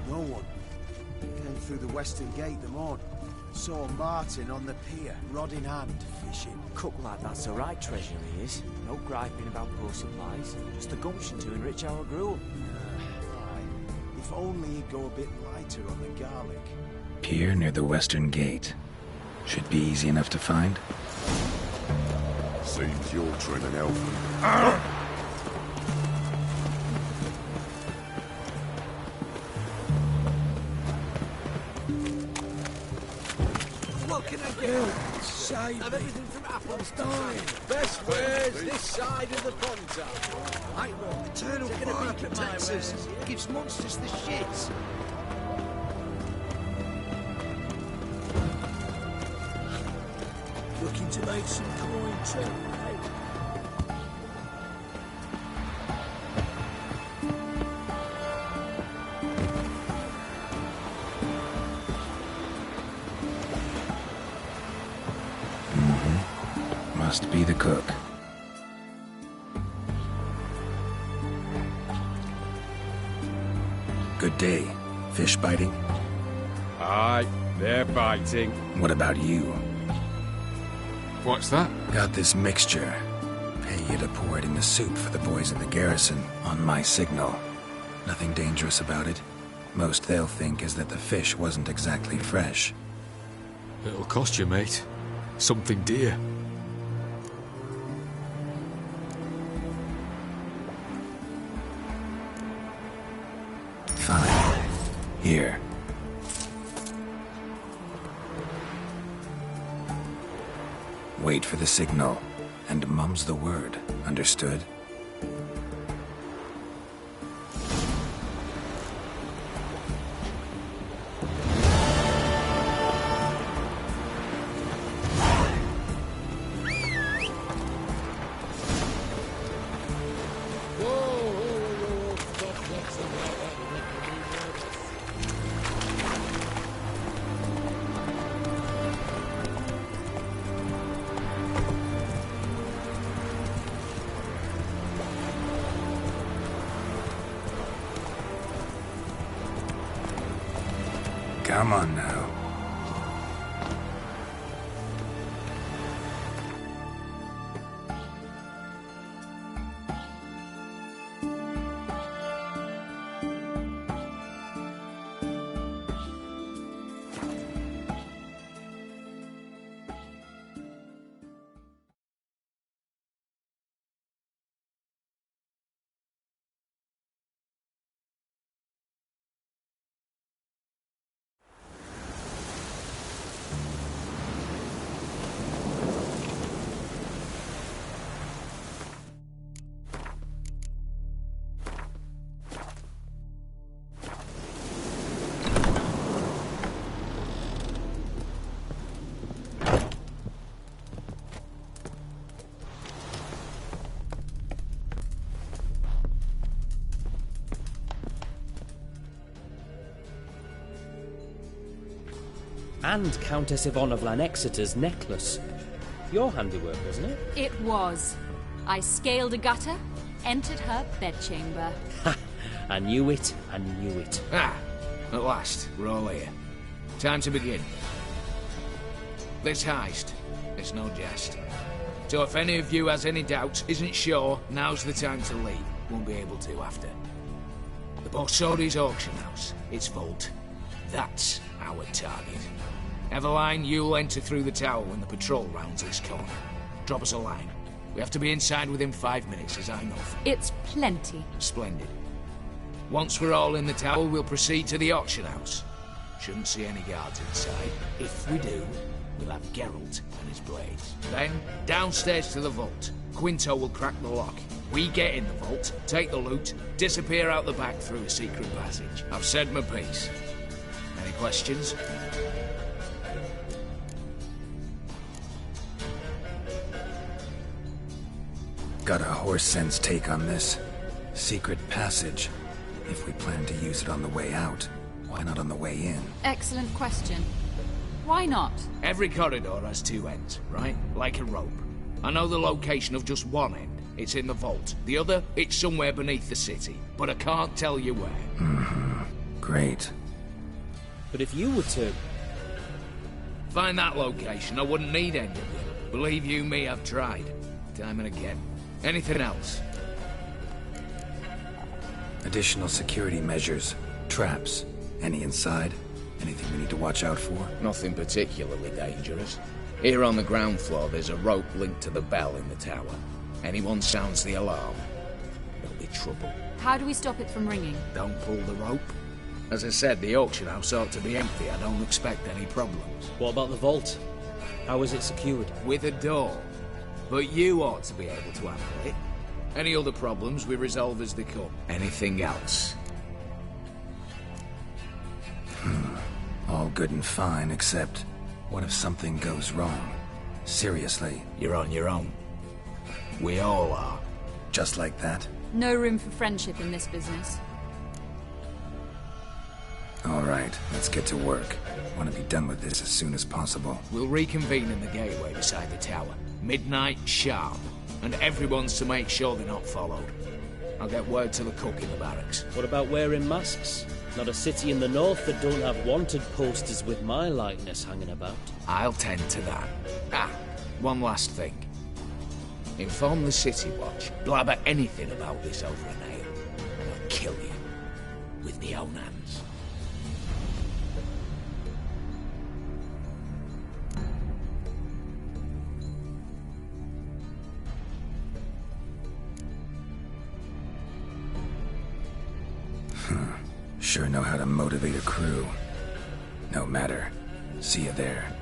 O: No one. Came through the western gate the morning. Saw Martin on the pier, rod in hand, fishing.
N: Cook like that's the right treasure he is. No griping about poor supplies. Just the gumption to enrich our gruel.
O: Aye. If only he'd go a bit lighter on the garlic.
A: Pier near the western gate. Should be easy enough to find.
R: Seems you're treading elf.
O: What can I get? Save of everything from apples dying. Best wares this side of the Ponta. I will. Eternal fire protects us. Gives monsters the shits. Looking to make some coin too, eh?
A: Must be the cook. Good day. Fish biting?
S: Aye, they're biting.
A: What about you?
S: What's that?
A: Got this mixture. Pay you to pour it in the soup for the boys in the garrison on my signal. Nothing dangerous about it. Most they'll think is that the fish wasn't exactly fresh.
S: It'll cost you, mate. Something dear.
A: Fine. Here. Wait for the signal, and mum's the word. Understood? Come on now.
J: And Countess Yvonne of Lanexeter's necklace. Your handiwork, wasn't it?
M: It was. I scaled a gutter, entered her bedchamber.
J: Ha! I knew it. I knew it.
H: Ah, at last, we're all here. Time to begin. This heist, it's no jest. So if any of you has any doubts, isn't sure, now's the time to leave. Won't be able to after. The Borsodi's auction house, its vault. That's our target. Eveline, you'll enter through the tower when the patrol rounds this corner. Drop us a line. We have to be inside within 5 minutes, as I know.
M: It's plenty.
H: Splendid. Once we're all in the tower, we'll proceed to the auction house. Shouldn't see any guards inside. If we do, we'll have Geralt and his blades. Then, downstairs to the vault. Quinto will crack the lock. We get in the vault, take the loot, disappear out the back through a secret passage. I've said my piece. Any questions?
A: Got a horse sense take on this. Secret passage. If we plan to use it on the way out, why not on the way in?
M: Excellent question. Why not?
H: Every corridor has two ends, right? Like a rope. I know the location of just one end. It's in the vault. The other, it's somewhere beneath the city. But I can't tell you where.
A: Mm-hmm. Great.
J: But if you were to...
H: find that location, I wouldn't need any of you. Believe you me, I've tried. Time and again. Anything else?
A: Additional security measures. Traps. Any inside? Anything we need to watch out for?
H: Nothing particularly dangerous. Here on the ground floor, there's a rope linked to the bell in the tower. Anyone sounds the alarm, there'll be trouble.
M: How do we stop it from ringing?
H: Don't pull the rope. As I said, the auction house ought to be empty. I don't expect any problems.
J: What about the vault? How is it secured?
H: With a door. But you ought to be able to handle it. Any other problems we resolve as they come. Anything else?
A: All good and fine, except what if something goes wrong? Seriously.
H: You're on your own. We all are.
A: Just like that?
M: No room for friendship in this business.
A: All right, let's get to work. Want to be done with this as soon as possible.
H: We'll reconvene in the gateway beside the tower. Midnight sharp. And everyone's to make sure they're not followed. I'll get word to the cook in the barracks.
J: What about wearing masks? Not a city in the north that don't have wanted posters with my likeness hanging about.
H: I'll tend to that. Ah, one last thing. Inform the City Watch. Blabber anything about this over an ale, and I'll kill you with my own hands.
A: Sure know how to motivate a crew. No matter. See you there.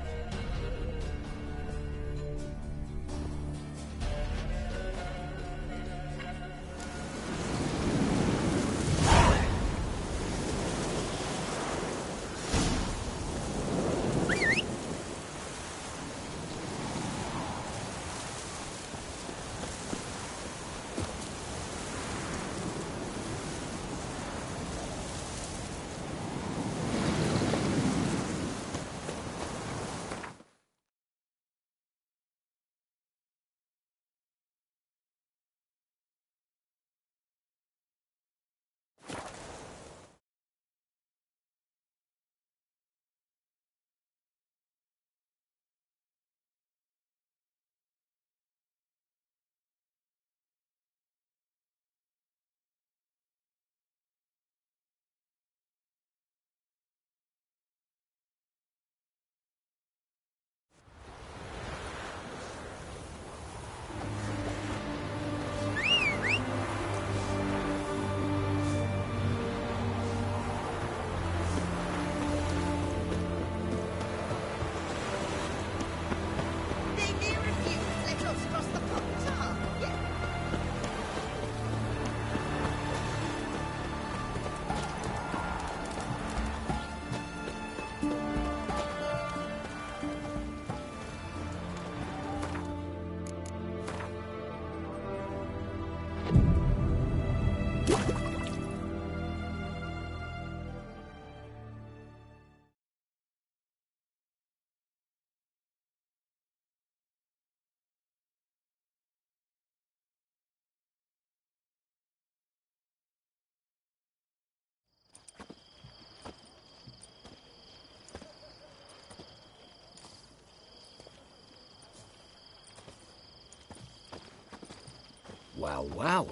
H: Well, well.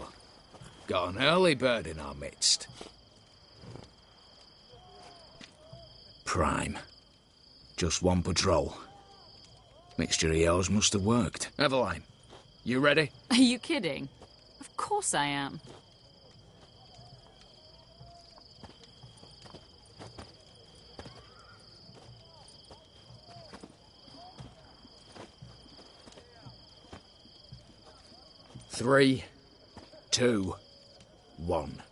H: Got an early bird in our midst. Prime. Just one patrol. Mixture of yours must have worked. Eveline, you ready?
M: Are you kidding? Of course I am.
H: Three, 2, 1.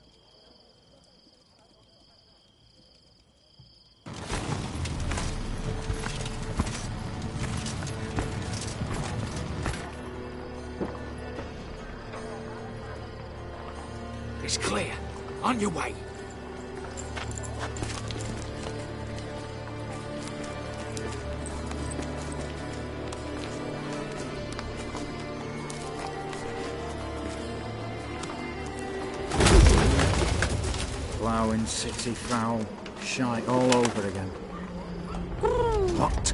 H: It's clear. On your way.
T: Ploughing, city foul, shite all over again.
H: What?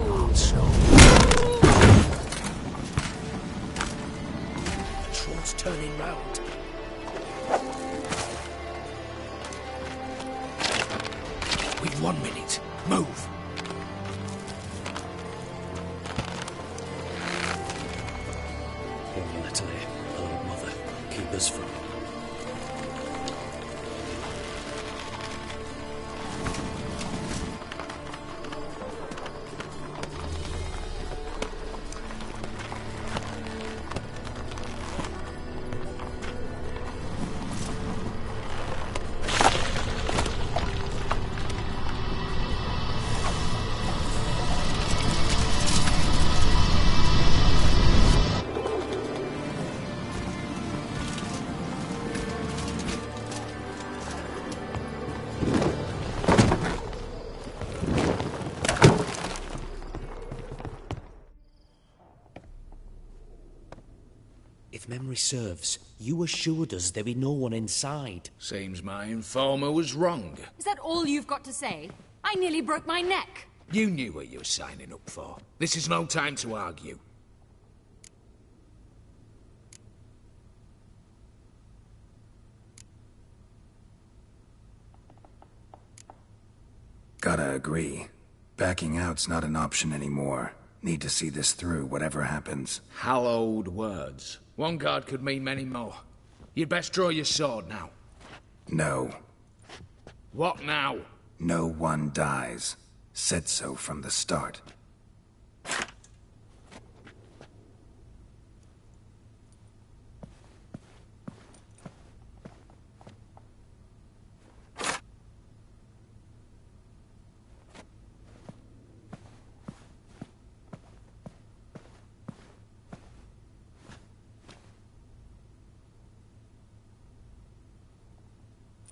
H: Not so.
K: Troll's turning round.
H: We've 1 minute. Move.
J: Poor Natalie, old mother, keep us from. If memory serves, you assured us there be no one inside.
H: Seems my informer was wrong.
M: Is that all you've got to say? I nearly broke my neck.
H: You knew what you were signing up for. This is no time to argue.
A: Gotta agree. Backing out's not an option anymore. Need to see this through, whatever happens.
H: Hallowed words. One guard could mean many more. You'd best draw your sword now.
A: No.
H: What now?
A: No one dies. Said so from the start.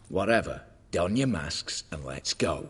H: Whatever. Don your masks and let's go.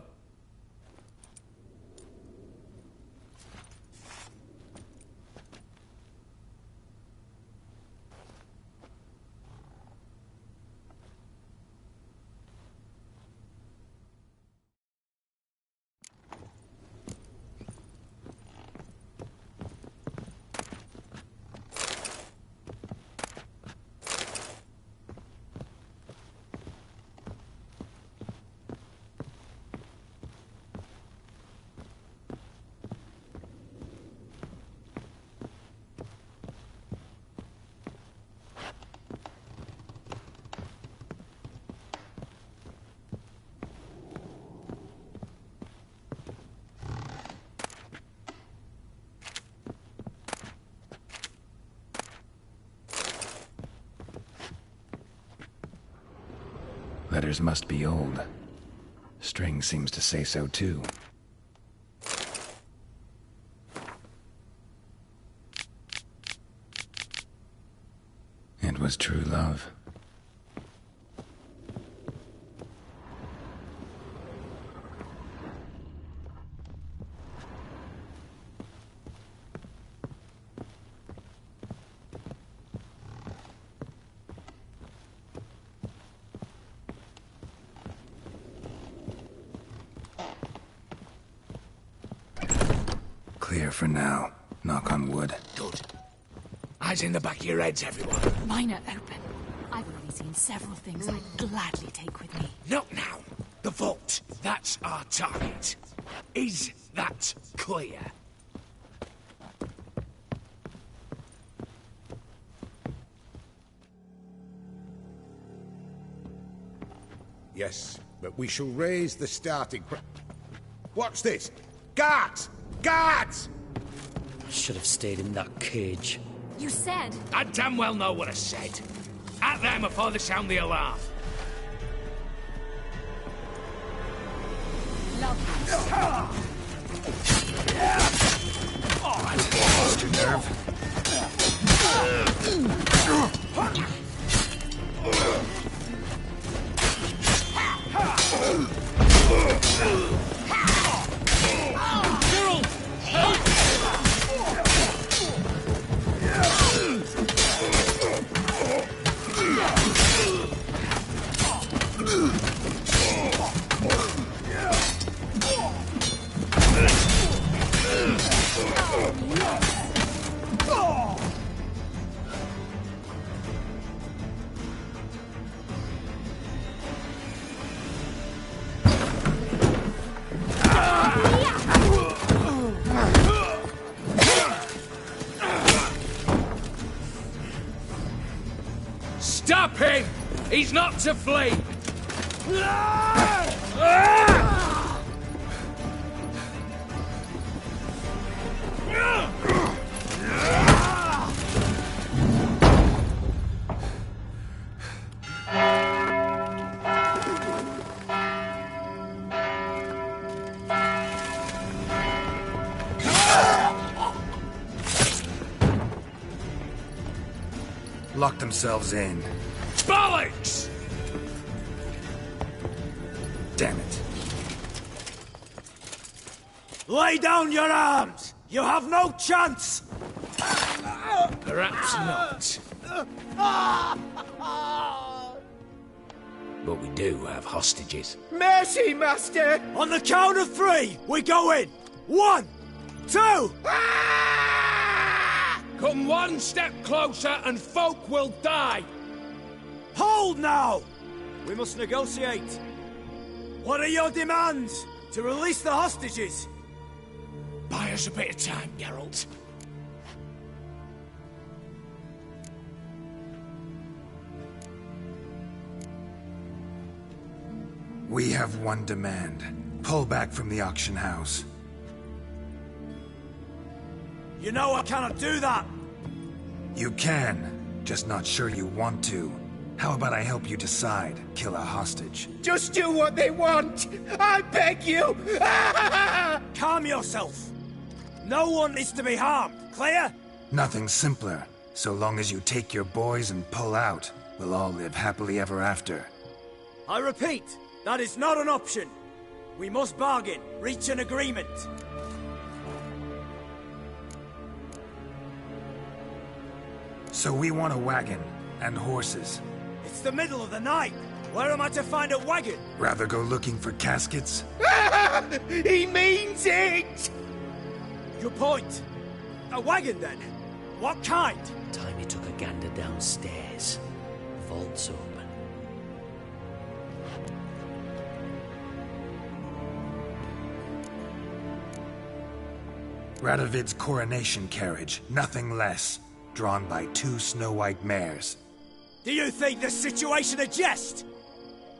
A: Letters must be old. String seems to say so too. It was true love. Clear for now. Knock on wood.
H: Good. Eyes in the back of your heads, everyone.
M: Mine are open. I've already seen several things I'd gladly take with me.
H: Not now. The vault. That's our target. Is that clear?
G: Yes, but we shall raise the starting What's this? Guards! Guards!
J: I should have stayed in that cage.
M: You said...
H: I damn well know what I said. At them before they sound the alarm.
A: Lost your nerve?
H: Stop him! He's not to flee!
A: Lock themselves in.
H: Bollocks!
A: Damn it.
K: Lay down your arms! You have no chance!
H: Perhaps not. But we do have hostages.
K: Mercy, Master! On the count of 3, we go in! 1, 2...
H: Come one step closer and folk will die!
K: Hold now! We must negotiate. What are your demands? To release the hostages?
H: Buy us a bit of time, Geralt.
A: We have one demand. Pull back from the auction house.
K: You know I cannot do that!
A: You can, just not sure you want to. How about I help you decide? Kill a hostage.
K: Just do what they want! I beg you! Calm yourself! No one is to be harmed, clear?
A: Nothing simpler. So long as you take your boys and pull out, we'll all live happily ever after.
K: I repeat, that is not an option. We must bargain, reach an agreement.
A: So we want a wagon, and horses.
K: It's the middle of the night. Where am I to find a wagon?
A: Rather go looking for caskets?
K: He means it! Good point. A wagon, then? What kind?
J: Time he took a gander downstairs. Vault's open.
A: Radovid's coronation carriage, nothing less. Drawn by 2 snow-white mares.
K: Do you think this situation a jest?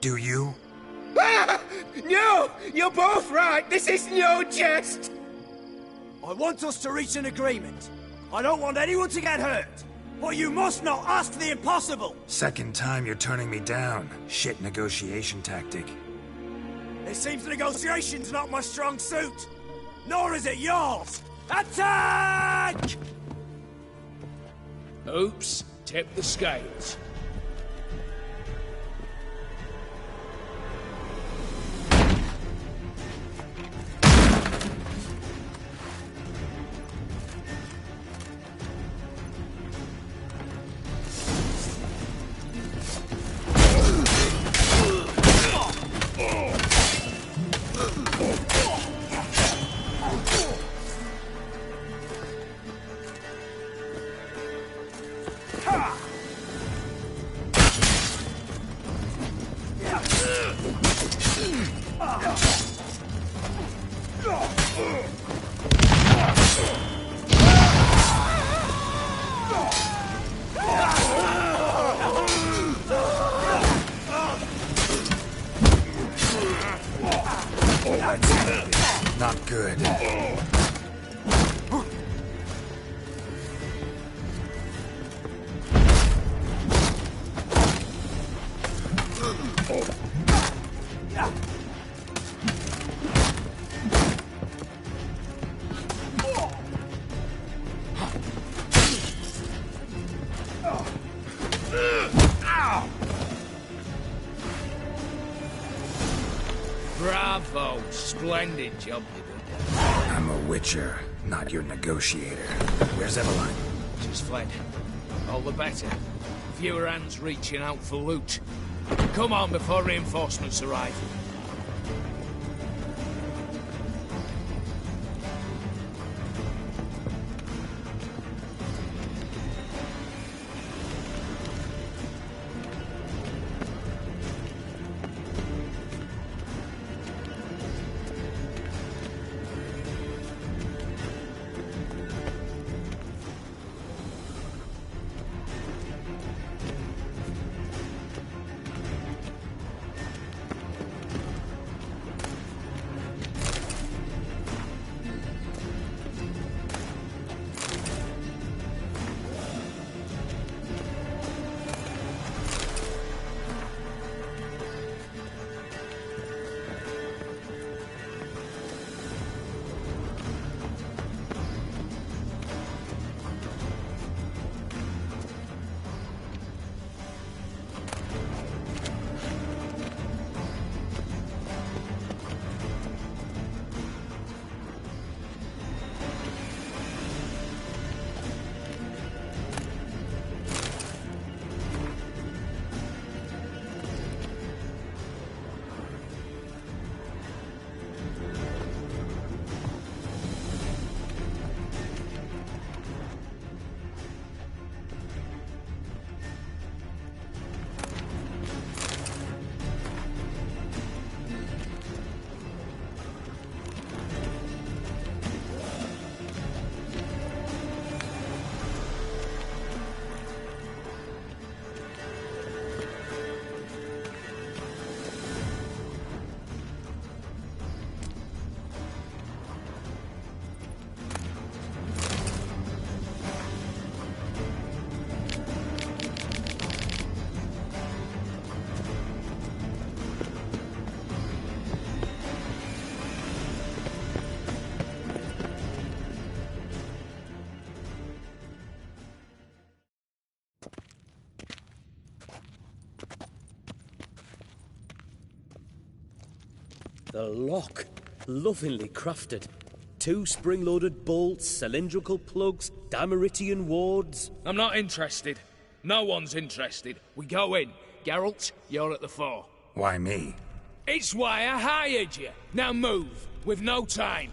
A: Do you?
K: No! You're both right! This is no jest! I want us to reach an agreement. I don't want anyone to get hurt. But you must not ask the impossible!
A: Second time you're turning me down. Shit negotiation tactic.
K: It seems negotiation's not my strong suit. Nor is it yours! Attack!
H: Oops, tip the scales.
A: Not good.
H: Bravo! Splendid job you did.
A: I'm a witcher, not your negotiator. Where's Eveline?
H: She's fled. All the better. Fewer hands reaching out for loot. Come on before reinforcements arrive.
J: The lock. Lovingly crafted. 2 spring-loaded bolts, cylindrical plugs, Dameritian wards.
H: I'm not interested. No one's interested. We go in. Geralt, you're at the fore.
A: Why me?
H: It's why I hired you. Now move. We've no time.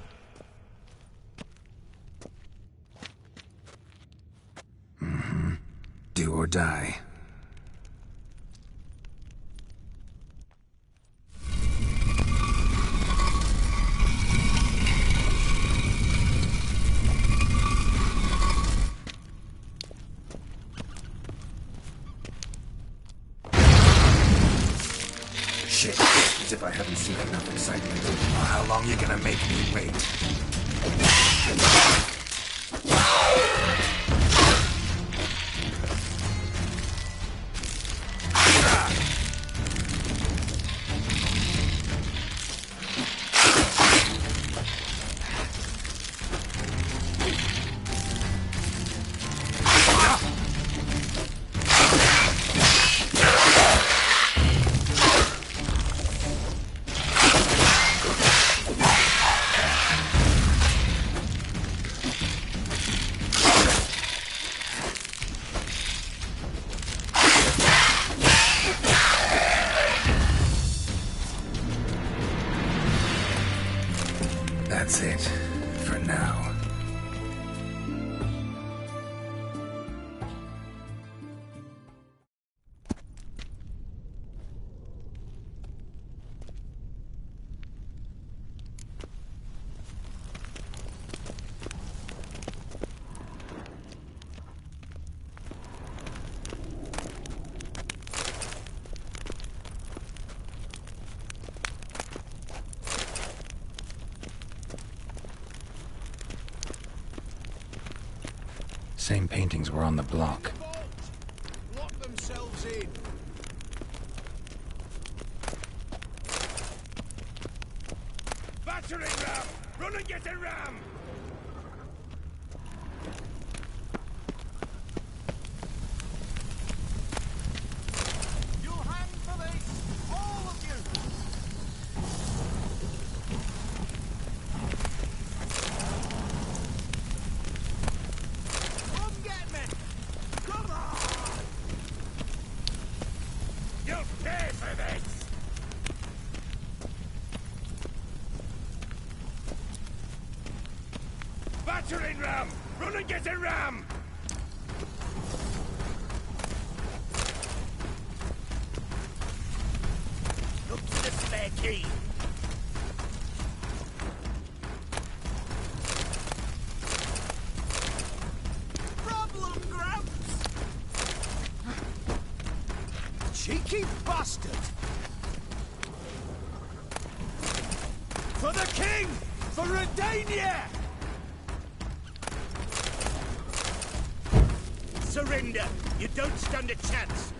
A: Do or die. Shit, as if I haven't seen enough excitement. How long you gonna make me wait? same paintings were on the block.
O: Lock themselves in.
P: Battering ram! Run and get a ram!
O: You'll hang for this, all of you! Come get me! Come on!
P: You'll pay for this! Battering ram! Run and get a ram! Look to the spare key!
O: Problem, Gramps! Cheeky bastard! For the king! For Redania!
P: Surrender! You don't stand a chance!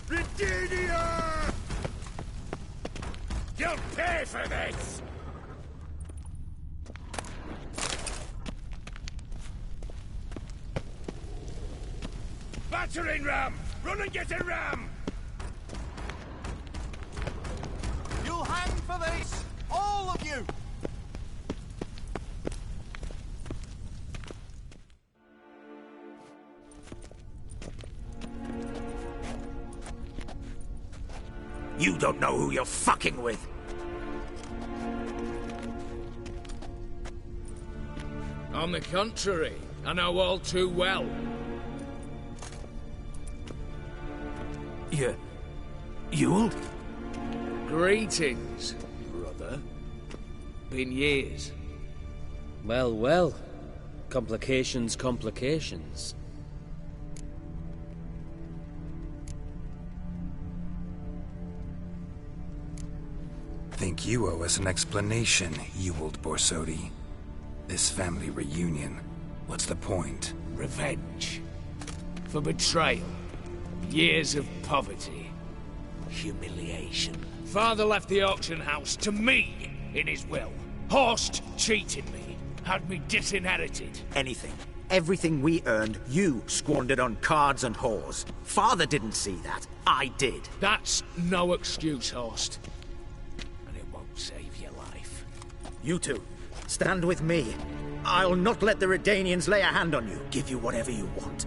P: Redania! You'll pay for this! Battering ram! Run and get a ram!
O: You'll hang for this, all of you!
K: You don't know who you're fucking with.
H: On the contrary, I know all too well.
K: You'll?
H: Greetings, brother. Been years.
J: Well, well. Complications.
A: Think you owe us an explanation, Ewald Borsodi. This family reunion, what's the point?
H: Revenge. For betrayal. Years of poverty. Humiliation. Father left the auction house to me in his will. Horst cheated me. Had me disinherited.
K: Anything. Everything we earned, you squandered on cards and whores. Father didn't see that. I did.
H: That's no excuse, Horst. And it won't save your life.
K: You two, stand with me. I'll not let the Redanians lay a hand on you. Give you whatever you want.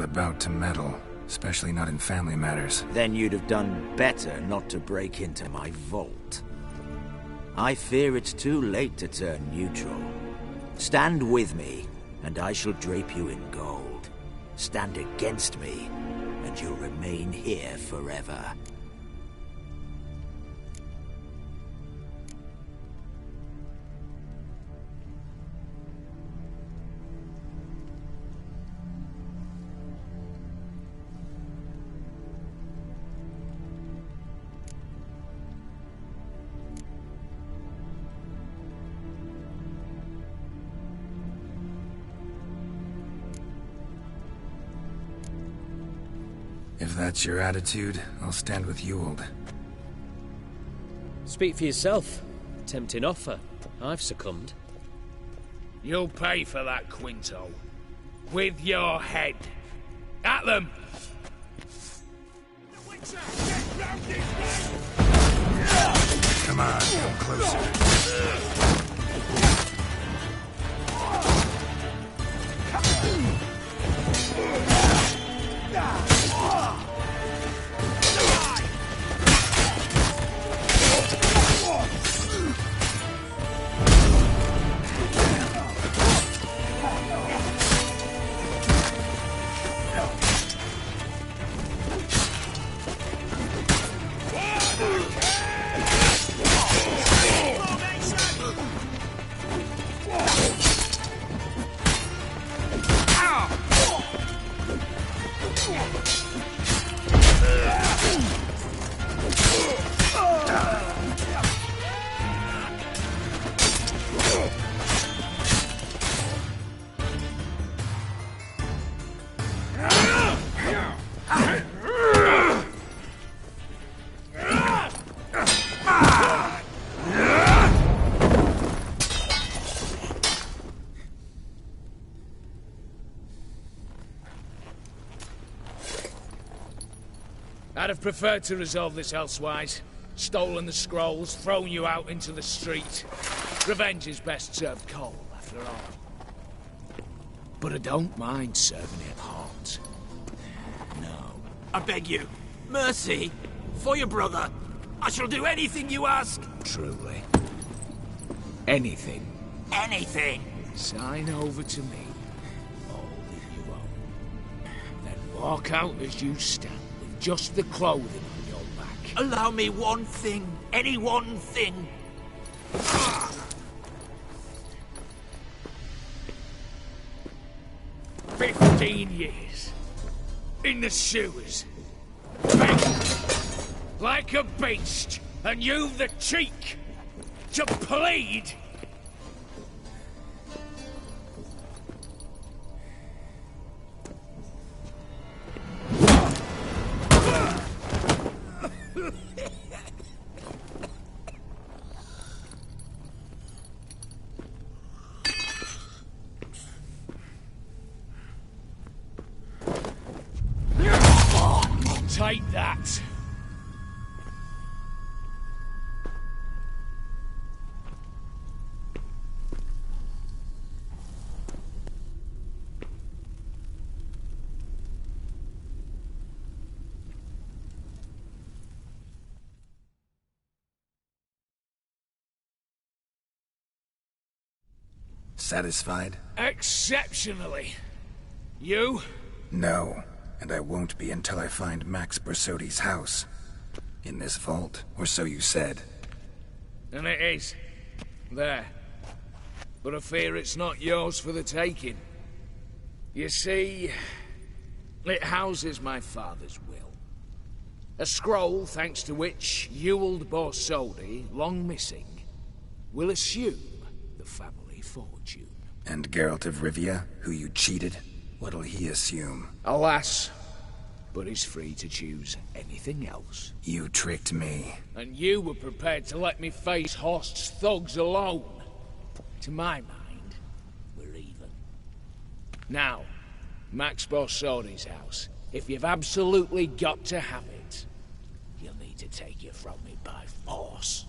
A: about to meddle, especially not in family matters.
E: Then you'd have done better not to break into my vault. I fear it's too late to turn neutral. Stand with me, and I shall drape you in gold. Stand against me, and you'll remain here forever.
A: If that's your attitude, I'll stand with Ewald.
J: Speak for yourself. Tempting offer. I've succumbed.
H: You'll pay for that, Quinto. With your head. At them!
A: Come on, come closer.
H: I'd have preferred to resolve this elsewise. Stolen the scrolls, thrown you out into the street. Revenge is best served cold, after all. But I don't mind serving it hot. No.
K: I beg you, mercy, for your brother. I shall do anything you ask.
H: Truly. Anything.
K: Anything.
H: Sign over to me. All that you own. Then walk out as you stand. Just the clothing on your back.
K: Allow me one thing. Any one thing.
H: 15 years. In the sewers. Begged. Like a beast. And you've the cheek to plead. Take that.
A: Satisfied?
H: Exceptionally. You?
A: No. And I won't be until I find Max Bersodi's house. In this vault, or so you said.
H: And it is. There. But I fear it's not yours for the taking. You see, it houses my father's will. A scroll thanks to which Ewald Bersodi, long missing, will assume the family fortune.
A: And Geralt of Rivia, who you cheated? What'll he assume?
H: Alas, but he's free to choose anything else.
A: You tricked me.
H: And you were prepared to let me face Horst's thugs alone. To my mind, we're even. Now, Max Bersodi's house. If you've absolutely got to have it, you'll need to take it from me by force.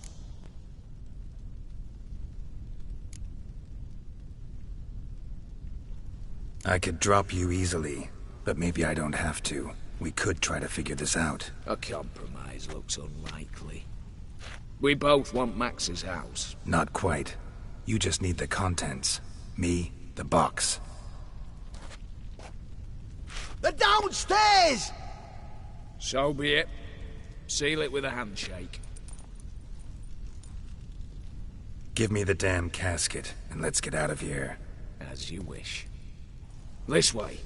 A: I could drop you easily. but maybe I don't have to. We could try to figure this out.
H: A compromise looks unlikely. We both want Max's house.
A: Not quite. You just need the contents. Me, the box.
L: They're downstairs!
H: So be it. Seal it with a handshake.
A: Give me the damn casket, and let's get out of here.
H: As you wish. This way.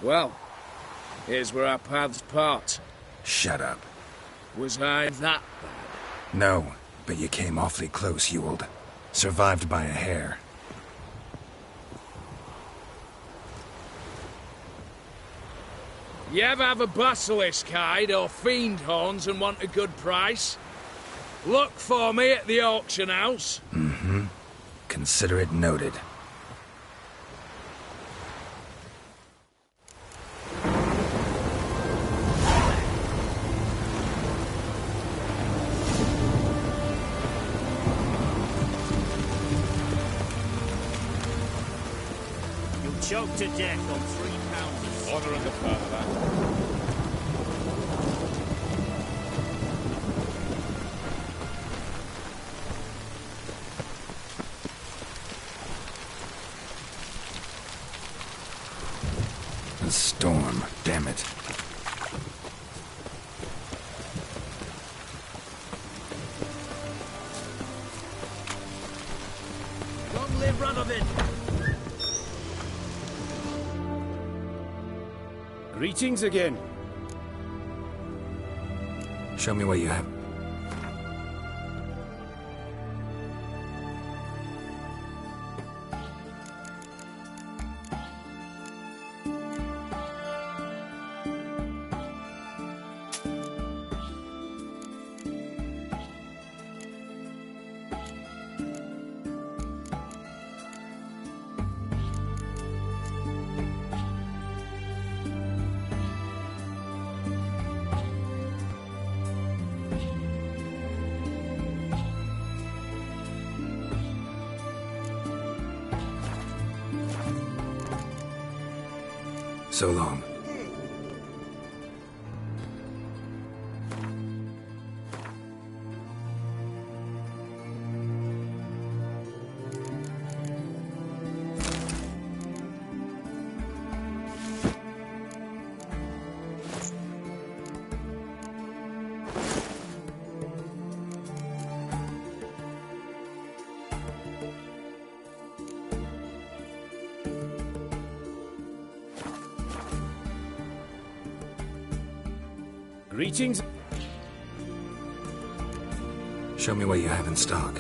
H: Well, here's where our paths part.
A: Shut up.
H: Was I that bad?
A: No, but you came awfully close, Ewald. Survived by a hair.
H: You ever have a basilisk hide or fiend horns and want a good price? Look for me at the auction house.
A: Mm-hmm. Consider it noted.
K: You'll choke to death on 3 pounds.
U: Honor and the part of that.
A: A storm, damn it.
K: Long live Radovid!
J: Greetings again.
A: Show me what you have. So long.
J: Greetings.
A: Show me what you have in stock.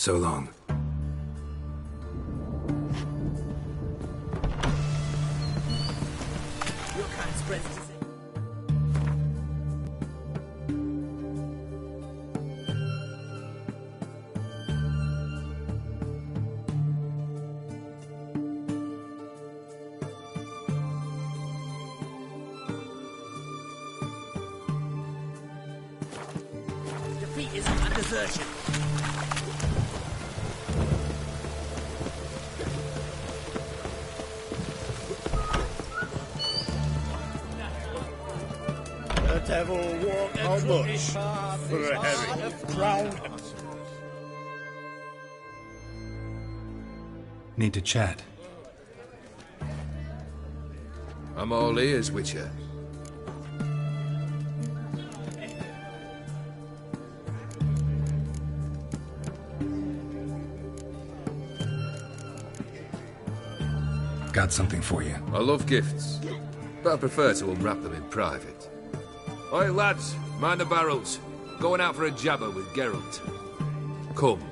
A: So long.
N: Your kind spreads to say. Defeat isn't a desertion.
F: The devil walk how much for a herring? Crown.
A: Need to chat.
R: I'm all ears, Witcher.
A: Got something for you.
R: I love gifts, but I prefer to unwrap them in private. Oi, lads, mind the barrels. Going out for a jabber with Geralt. Come.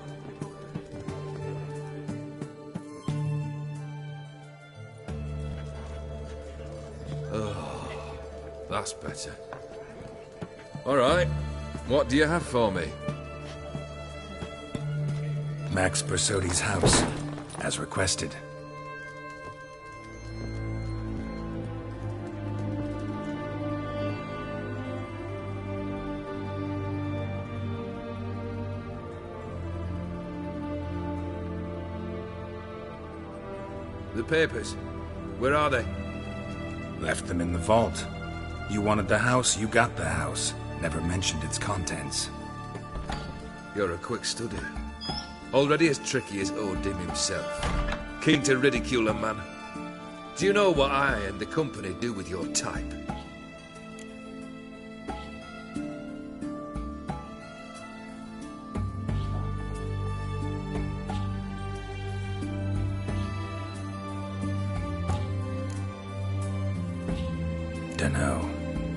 R: Oh, that's better. All right, what do you have for me?
A: Max Bersodi's house, as requested.
R: The papers. Where are they?
A: Left them in the vault. You wanted the house, you got the house. Never mentioned its contents.
R: You're a quick study. Already as tricky as Odin himself. Keen to ridicule a man. Do you know what I and the company do with your type?
A: Dunno.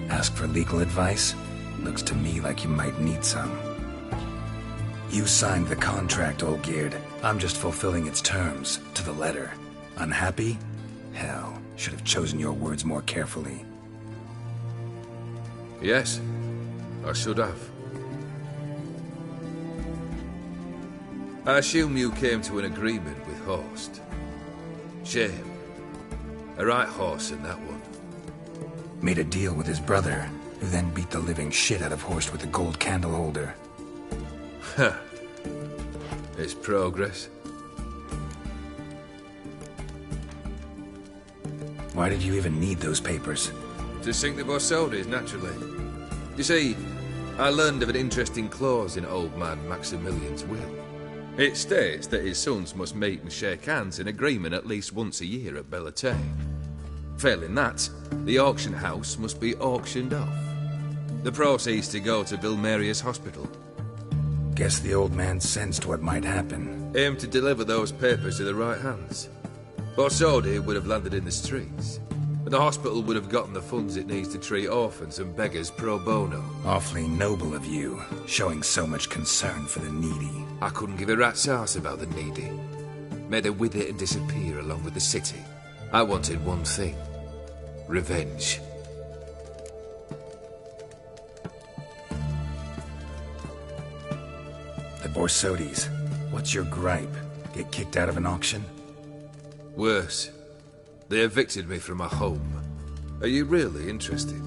A: Ask for legal advice? Looks to me like you might need some. You signed the contract, Olgierd. I'm just fulfilling its terms, to the letter. Unhappy? Hell, should have chosen your words more carefully.
R: Yes, I should have. I assume you came to an agreement with Horst. Shame. A right horse in that one.
A: Made a deal with his brother, who then beat the living shit out of Horst with a gold candle holder.
R: Huh. It's progress.
A: Why did you even need those papers?
R: To sink the Borsodis, naturally. You see, I learned of an interesting clause in old man Maximilian's will. It states that his sons must meet and shake hands in agreement at least once a year at Bellatane. Failing that, the auction house must be auctioned off. The proceeds to go to Vilmeria's hospital.
A: Guess the old man sensed what might happen.
R: Aimed to deliver those papers to the right hands. Borsodi would have landed in the streets, and the hospital would have gotten the funds it needs to treat orphans and beggars pro bono.
A: Awfully noble of you, showing so much concern for the needy.
R: I couldn't give a rat's ass about the needy. Made her with it and disappear along with the city. I wanted one thing. Revenge.
A: The Borsodis. What's your gripe? Get kicked out of an auction?
R: Worse. They evicted me from my home. Are you really interested?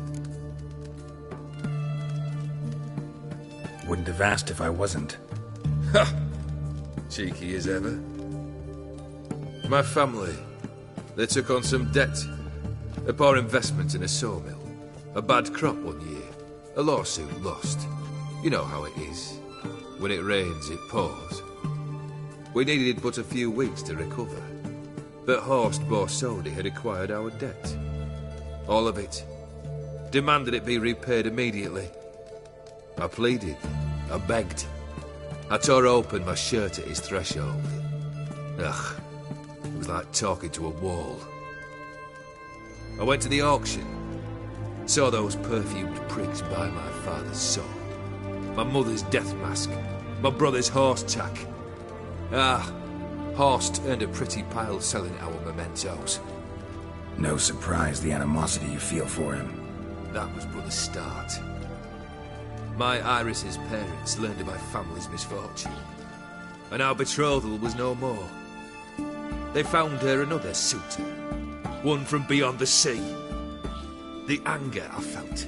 A: Wouldn't have asked if I wasn't.
R: Ha! Cheeky as ever. My family. They took on some debt. A poor investment in a sawmill. A bad crop one year. A lawsuit lost. You know how it is. When it rains, it pours. We needed but a few weeks to recover. But Horst Borsodi had acquired our debt. All of it. Demanded it be repaid immediately. I pleaded. I begged. I tore open my shirt at his threshold. Ugh. It was like talking to a wall. I went to the auction. Saw those perfumed prigs buy my father's sword. My mother's death mask. My brother's horse tack. Ah, Horst earned a pretty pile selling our mementos.
A: No surprise the animosity you feel for him.
R: That was but the start. My Iris's parents learned of my family's misfortune, and our betrothal was no more. They found her another suitor, one from beyond the sea. The anger I felt,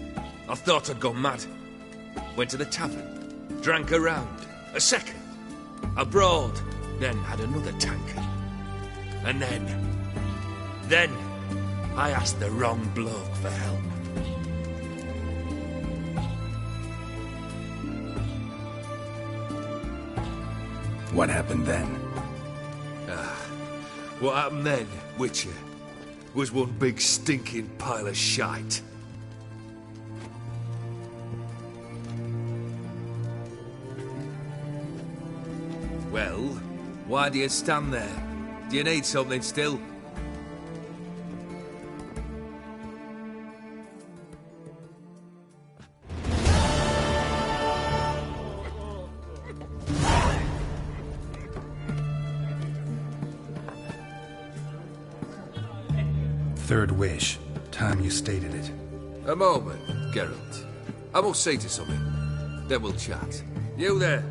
R: I thought I'd gone mad. Went to the tavern, drank a round, a second, abroad, then had another tankard. And then, I asked the wrong bloke for help.
A: What happened then?
R: What happened then, Witcher, was one big stinking pile of shite. Well, why do you stand there? Do you need something still?
A: Third wish. Time you stated it.
R: A moment, Geralt. I must say to something. Then we'll chat. You there.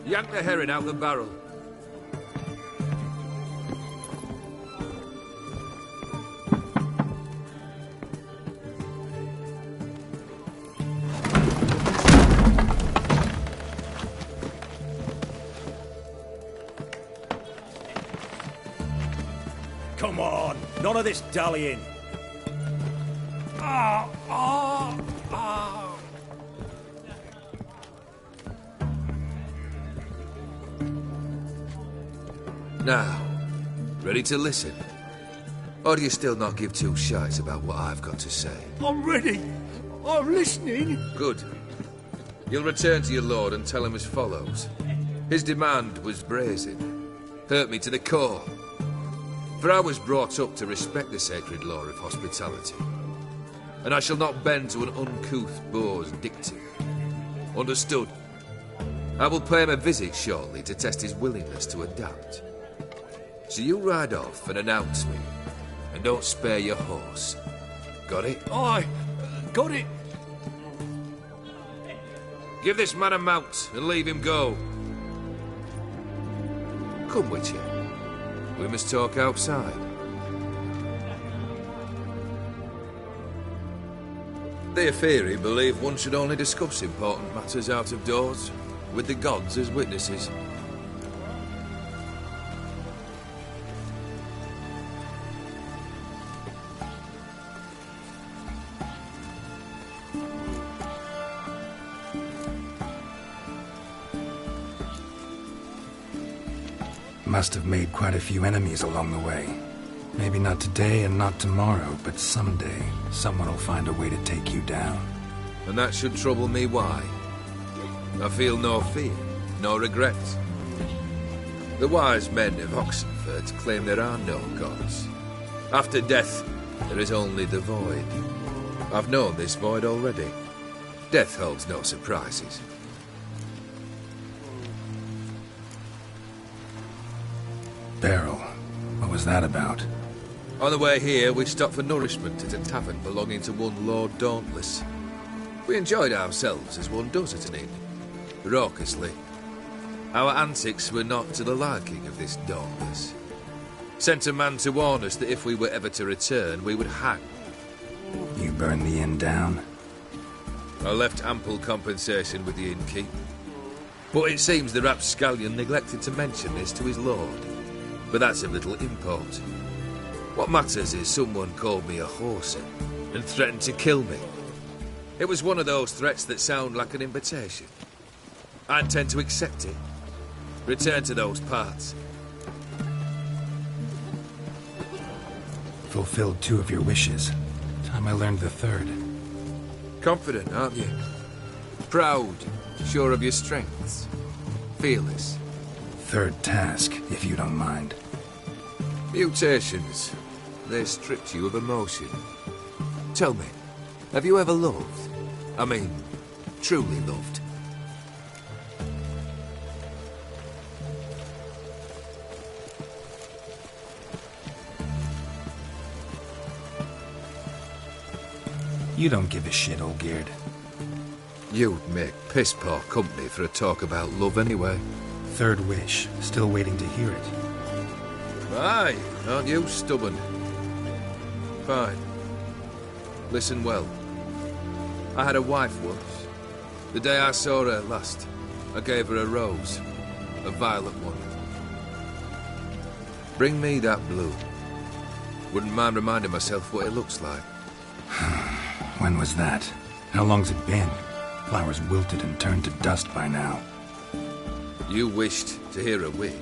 R: Yank the herring out the barrel.
K: Come on, none of this dallying.
R: Now, ready to listen? Or do you still not give two shites about what I've got to say?
D: I'm ready. I'm listening.
R: Good. You'll return to your lord and tell him as follows. His demand was brazen. Hurt me to the core. For I was brought up to respect the sacred law of hospitality. And I shall not bend to an uncouth boor's dictum. Understood? I will pay him a visit shortly to test his willingness to adapt. So you ride off and announce me. And don't spare your horse. Got it?
D: Aye, got it.
R: Give this man a mount and leave him go. Come, Witcher. We must talk outside. The Aetheri believe one should only discuss important matters out of doors, with the gods as witnesses.
A: Must have made quite a few enemies along the way. Maybe not today and not tomorrow, but someday, someone will find a way to take you down.
R: And that should trouble me why? I feel no fear, no regret. The wise men of Oxenford claim there are no gods. After death, there is only the void. I've known this void already. Death holds no surprises.
A: Beryl, what was that about?
R: On the way here, we stopped for nourishment at a tavern belonging to one Lord Dauntless. We enjoyed ourselves as one does at an inn, raucously. Our antics were not to the liking of this Dauntless. Sent a man to warn us that if we were ever to return, we would hang.
A: You burned the inn down?
R: I left ample compensation with the innkeep. But it seems the rapscallion neglected to mention this to his lord. But that's of little import. What matters is someone called me a whoreson and threatened to kill me. It was one of those threats that sound like an invitation. I intend to accept it. Return to those parts.
A: Fulfilled 2 of your wishes. Time I learned the 3rd.
R: Confident, aren't you? Proud, sure of your strengths. Fearless.
A: 3rd task, if you don't mind.
R: Mutations. They stripped you of emotion. Tell me, have you ever loved? I mean, truly loved?
A: You don't give a shit, Olgierd.
R: You'd make piss-poor company for a talk about love anyway.
A: Third wish. Still waiting to hear it.
R: Aye, aren't you stubborn? Fine. Listen well. I had a wife once. The day I saw her last, I gave her a rose. A violet one. Bring me that blue. Wouldn't mind reminding myself what it looks like.
A: When was that? How long's it been? Flowers wilted and turned to dust by now.
R: You wished to hear a wish.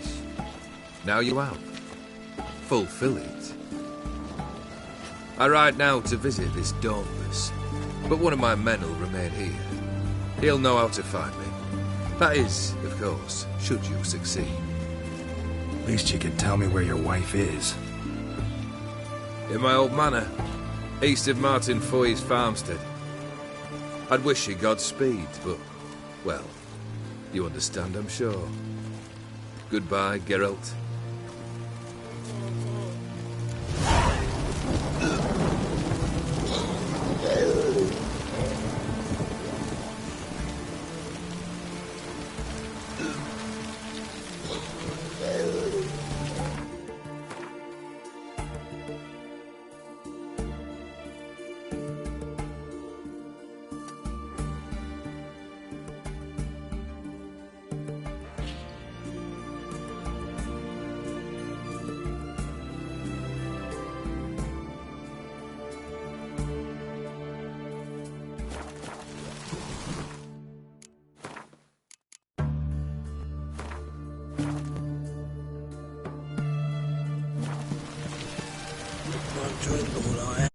R: Now you have. Fulfill it. I ride now to visit this Dauntless, but one of my men will remain here. He'll know how to find me. That is, of course, should you succeed.
A: At least you could tell me where your wife is.
R: In my old manor, east of Martin Foy's farmstead. I'd wish you Godspeed, but, well, you understand, I'm sure. Goodbye, Geralt.
K: Drink all I